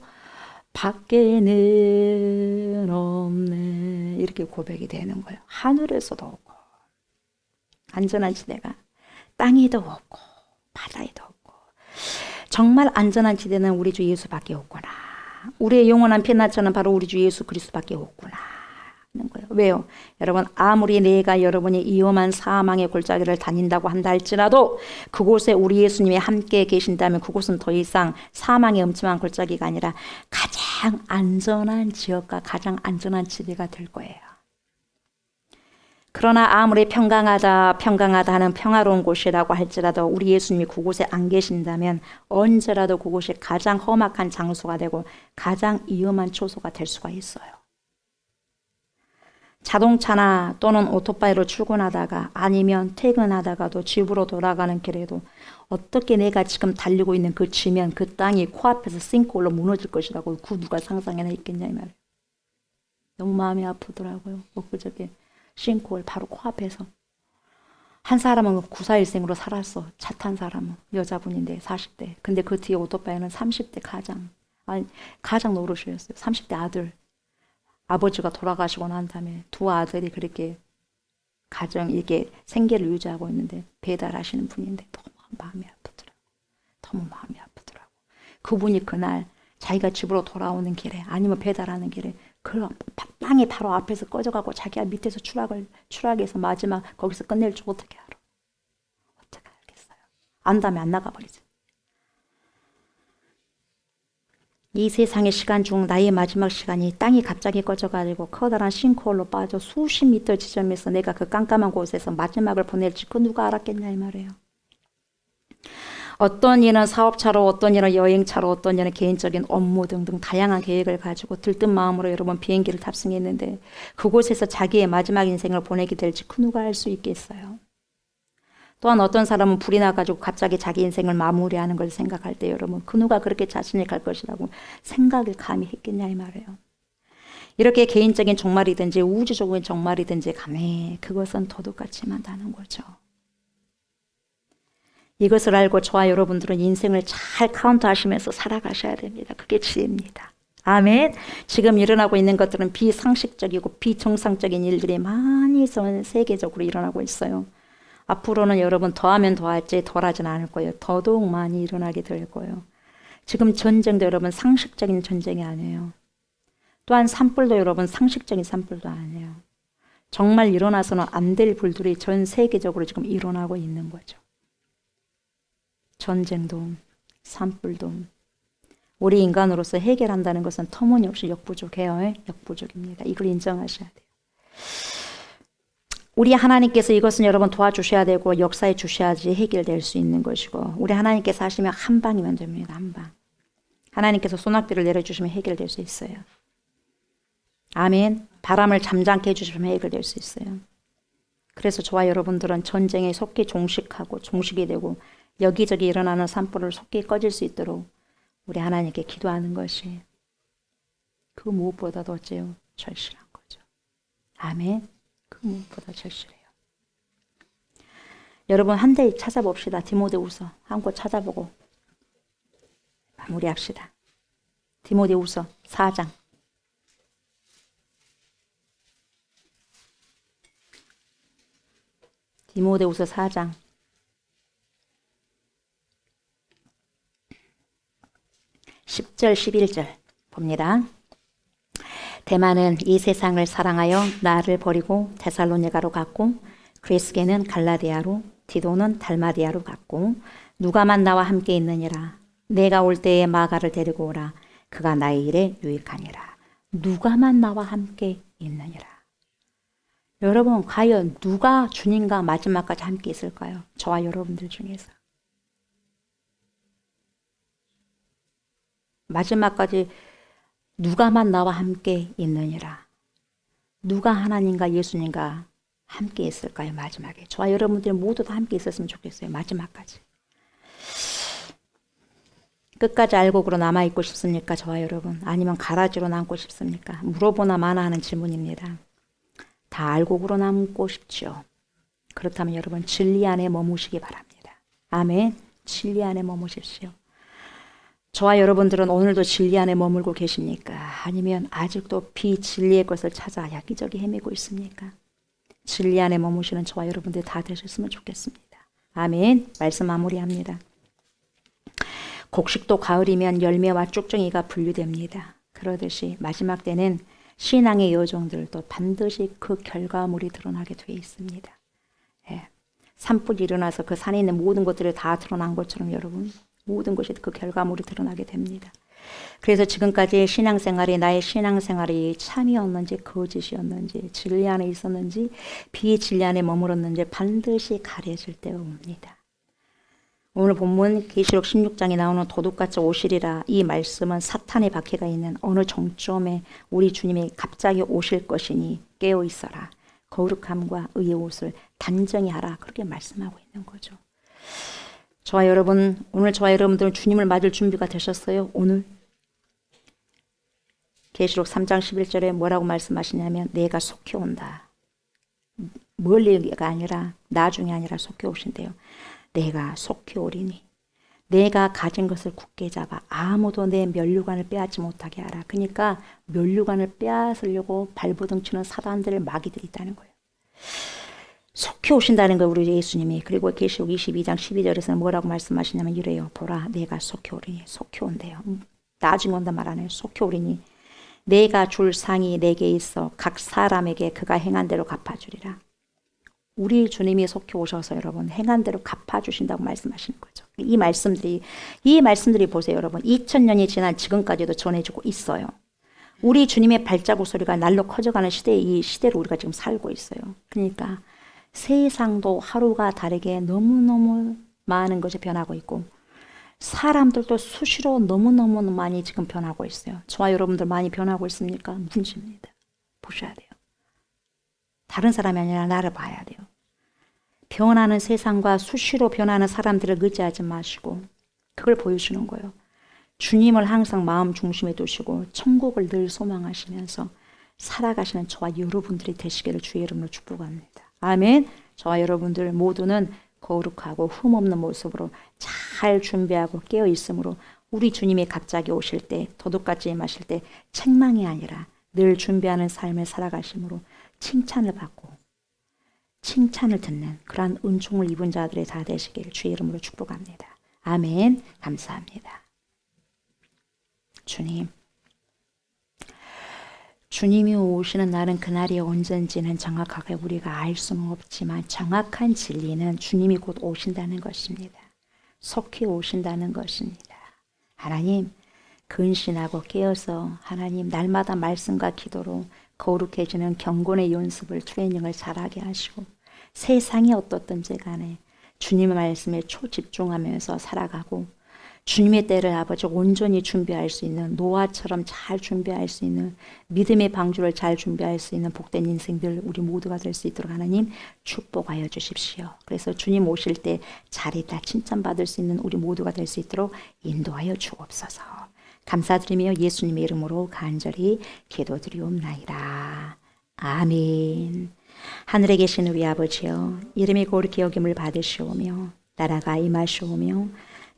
밖에는 없네. 이렇게 고백이 되는 거예요. 하늘에서도 없고 안전한 지대가 땅에도 없고 바다에도 없고 정말 안전한 지대는 우리 주 예수밖에 없구나. 우리의 영원한 피난처는 바로 우리 주 예수 그리스도밖에 없구나 하는 거예요. 왜요? 여러분 아무리 내가 여러분이 위험한 사망의 골짜기를 다닌다고 한다 할지라도 그곳에 우리 예수님이 함께 계신다면 그곳은 더 이상 사망의 음침한 골짜기가 아니라 가장 안전한 지역과 가장 안전한 지대가 될 거예요. 그러나 아무리 평강하다 하는 평화로운 곳이라고 할지라도 우리 예수님이 그곳에 안 계신다면 언제라도 그곳이 가장 험악한 장소가 되고 가장 위험한 초소가 될 수가 있어요. 자동차나 또는 오토바이로 출근하다가 아니면 퇴근하다가도 집으로 돌아가는 길에도 어떻게 내가 지금 달리고 있는 그 지면 그 땅이 코앞에서 싱크홀로 무너질 것이라고 그 누가 상상해나 있겠냐 이 말이에요. 너무 마음이 아프더라고요. 엊그저께 싱크홀 바로 코앞에서. 한 사람은 94일생으로 살았어. 차 탄 사람은 여자분인데 40대. 근데 그 뒤에 오토바이는 30대 가장 노릇이었어요. 30대 아들. 아버지가 돌아가시고 난 다음에 두 아들이 그렇게 이게 생계를 유지하고 있는데 배달하시는 분인데 너무 마음이 아프더라고. 너무 마음이 아프더라고. 그분이 그날 자기가 집으로 돌아오는 길에 아니면 배달하는 길에 그 땅이 바로 앞에서 꺼져가고 자기가 밑에서 추락해서 마지막 거기서 끝낼 줄 어떻게 알아? 어떻게 알겠어요? 안다면 안 나가버리지. 이 세상의 시간 중 나의 마지막 시간이 땅이 갑자기 꺼져가지고 커다란 싱크홀로 빠져 수십 미터 지점에서 내가 그 깜깜한 곳에서 마지막을 보낼지 그 누가 알았겠냐 이 말이에요. 어떤 이는 사업차로, 어떤 이는 여행차로, 어떤 이는 개인적인 업무 등등 다양한 계획을 가지고 들뜬 마음으로 여러분 비행기를 탑승했는데 그곳에서 자기의 마지막 인생을 보내게 될지 그 누가 알 수 있겠어요. 또한 어떤 사람은 불이 나가지고 갑자기 자기 인생을 마무리하는 걸 생각할 때 여러분 그 누가 그렇게 자신이 갈 것이라고 생각을 감히 했겠냐 이 말이에요. 이렇게 개인적인 종말이든지 우주적인 종말이든지 간에 그것은 도둑같이 만다는 거죠. 이것을 알고 저와 여러분들은 인생을 잘 카운트하시면서 살아가셔야 됩니다. 그게 지혜입니다. 아멘. 지금 일어나고 있는 것들은 비상식적이고 비정상적인 일들이 많이 전 세계적으로 일어나고 있어요. 앞으로는 여러분 더하면 더할지 덜하진 않을 거예요. 더더욱 많이 일어나게 될 거예요. 지금 전쟁도 여러분 상식적인 전쟁이 아니에요. 또한 산불도 여러분 상식적인 산불도 아니에요. 정말 일어나서는 안 될 불들이 전 세계적으로 지금 일어나고 있는 거죠. 전쟁도 산불도 우리 인간으로서 해결한다는 것은 터무니없이 역부족해요. 역부족입니다. 이걸 인정하셔야 돼요. 우리 하나님께서 이것은 여러분 도와주셔야 되고 역사해 주셔야지 해결될 수 있는 것이고 우리 하나님께서 하시면 한 방이면 됩니다. 한 방. 하나님께서 소낙비를 내려주시면 해결될 수 있어요. 아멘. 바람을 잠잠케 해주시면 해결될 수 있어요. 그래서 저와 여러분들은 전쟁에 속히 종식하고 종식이 되고 여기저기 일어나는 산불을 속히 꺼질 수 있도록 우리 하나님께 기도하는 것이 그 무엇보다도 어째요? 절실한 거죠. 아멘. 그 무엇보다 절실해요. 여러분 한 대 찾아봅시다. 디모데후서 한 곳 찾아보고 마무리합시다. 디모데후서 4장 디모데후서 4장 10절 11절 봅니다. 데마는 이 세상을 사랑하여 나를 버리고 데살로니가로 갔고, 그레스게는 갈라디아로, 디도는 달마디아로 갔고, 누가만 나와 함께 있느니라. 내가 올 때에 마가를 데리고 오라. 그가 나의 일에 유익하니라. 누가만 나와 함께 있느니라. 여러분, 과연 누가 주님과 마지막까지 함께 있을까요? 저와 여러분들 중에서. 마지막까지 누가만 나와 함께 있느니라. 누가 하나님과 예수님과 함께 있을까요? 마지막에. 저와 여러분들 모두 다 함께 있었으면 좋겠어요. 마지막까지. 끝까지 알곡으로 남아있고 싶습니까? 저와 여러분. 아니면 가라지로 남고 싶습니까? 물어보나 마나 하는 질문입니다. 다 알곡으로 남고 싶죠. 그렇다면 여러분 진리 안에 머무시기 바랍니다. 아멘. 진리 안에 머무십시오. 저와 여러분들은 오늘도 진리 안에 머물고 계십니까? 아니면 아직도 비진리의 것을 찾아 여기저기 헤매고 있습니까? 진리 안에 머무시는 저와 여러분들 다 되셨으면 좋겠습니다. 아멘. 말씀 마무리합니다. 곡식도 가을이면 열매와 쭉정이가 분류됩니다. 그러듯이 마지막 때는 신앙의 여종들도 반드시 그 결과물이 드러나게 되어 있습니다. 예. 산불이 일어나서 그 산에 있는 모든 것들이 다 드러난 것처럼 여러분 모든 것이 그 결과물이 드러나게 됩니다. 그래서 지금까지 신앙생활이 나의 신앙생활이 참이었는지 거짓이었는지 진리 안에 있었는지 비진리 안에 머물렀는지 반드시 가려질 때가 옵니다. 오늘 본문 계시록 16장에 나오는 도둑같이 오시리라, 이 말씀은 사탄의 박해가 있는 어느 정점에 우리 주님이 갑자기 오실 것이니 깨어 있어라. 거룩함과 의의 옷을 단정히 하라. 그렇게 말씀하고 있는 거죠. 저와 여러분, 오늘 저와 여러분들은 주님을 맞을 준비가 되셨어요? 오늘 계시록 3장 11절에 뭐라고 말씀하시냐면 내가 속히 온다. 멀리가 아니라 나중이 아니라 속히 오신대요. 내가 속히 오리니 내가 가진 것을 굳게 잡아 아무도 내 면류관을 빼앗지 못하게 하라. 그러니까 면류관을 빼앗으려고 발버둥 치는 사단들의 마귀들이 있다는 거예요. 속히 오신다는 거예요, 우리 예수님이. 그리고 계시록 22장 12절에서는 뭐라고 말씀하시냐면 이래요. 보라, 내가 속히 오리니. 속히 온대요. 나중에 온다 말 안 해요. 속히 오리니 내가 줄 상이 내게 있어 각 사람에게 그가 행한 대로 갚아주리라. 우리 주님이 속히 오셔서 여러분 행한 대로 갚아주신다고 말씀하시는 거죠. 이 말씀들이 보세요, 여러분. 2000년이 지난 지금까지도 전해지고 있어요. 우리 주님의 발자국 소리가 날로 커져가는 시대에 이 시대로 우리가 지금 살고 있어요. 그러니까 세상도 하루가 다르게 너무너무 많은 것이 변하고 있고 사람들도 수시로 너무너무 많이 지금 변하고 있어요. 저와 여러분들 많이 변하고 있습니까? 문제입니다. 보셔야 돼요. 다른 사람이 아니라 나를 봐야 돼요. 변하는 세상과 수시로 변하는 사람들을 의지하지 마시고 그걸 보여주는 거예요. 주님을 항상 마음 중심에 두시고 천국을 늘 소망하시면서 살아가시는 저와 여러분들이 되시기를 주의 이름으로 축복합니다. 아멘. 저와 여러분들 모두는 거룩하고 흠없는 모습으로 잘 준비하고 깨어 있으므로 우리 주님이 갑자기 오실 때 도둑같이 임하실 때 책망이 아니라 늘 준비하는 삶을 살아가심으로 칭찬을 받고 칭찬을 듣는 그러한 은총을 입은 자들의 다 되시기를 주의 이름으로 축복합니다. 아멘. 감사합니다. 주님이 오시는 날은 그날이 언젠지는 정확하게 우리가 알 수는 없지만 정확한 진리는 주님이 곧 오신다는 것입니다. 속히 오신다는 것입니다. 하나님 근신하고 깨어서 하나님 날마다 말씀과 기도로 거룩해지는 경건의 연습을 트레이닝을 잘하게 하시고 세상이 어떻든지 간에 주님의 말씀에 초집중하면서 살아가고 주님의 때를 아버지 온전히 준비할 수 있는 노아처럼 잘 준비할 수 있는 믿음의 방주를 잘 준비할 수 있는 복된 인생들 우리 모두가 될 수 있도록 하나님 축복하여 주십시오. 그래서 주님 오실 때 잘했다 칭찬받을 수 있는 우리 모두가 될 수 있도록 인도하여 주옵소서. 감사드리며 예수님의 이름으로 간절히 기도드리옵나이다. 아멘. 하늘에 계신 우리 아버지여, 이름이 거룩히 여김을 받으시오며 나라가 임하시오며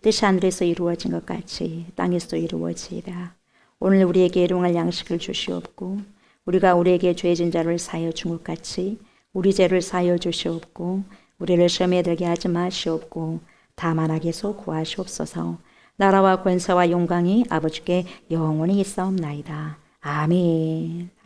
뜻이 하늘에서 이루어진 것 같이 땅에서도 이루어지이다. 오늘 우리에게 일용할 양식을 주시옵고 우리가 우리에게 죄진 자를 사하여 준 것 같이 우리 죄를 사하여 주시옵고 우리를 시험에 들게 하지 마시옵고 다만 악에서 구하시옵소서. 나라와 권세와 영광이 아버지께 영원히 있사옵나이다. 아멘.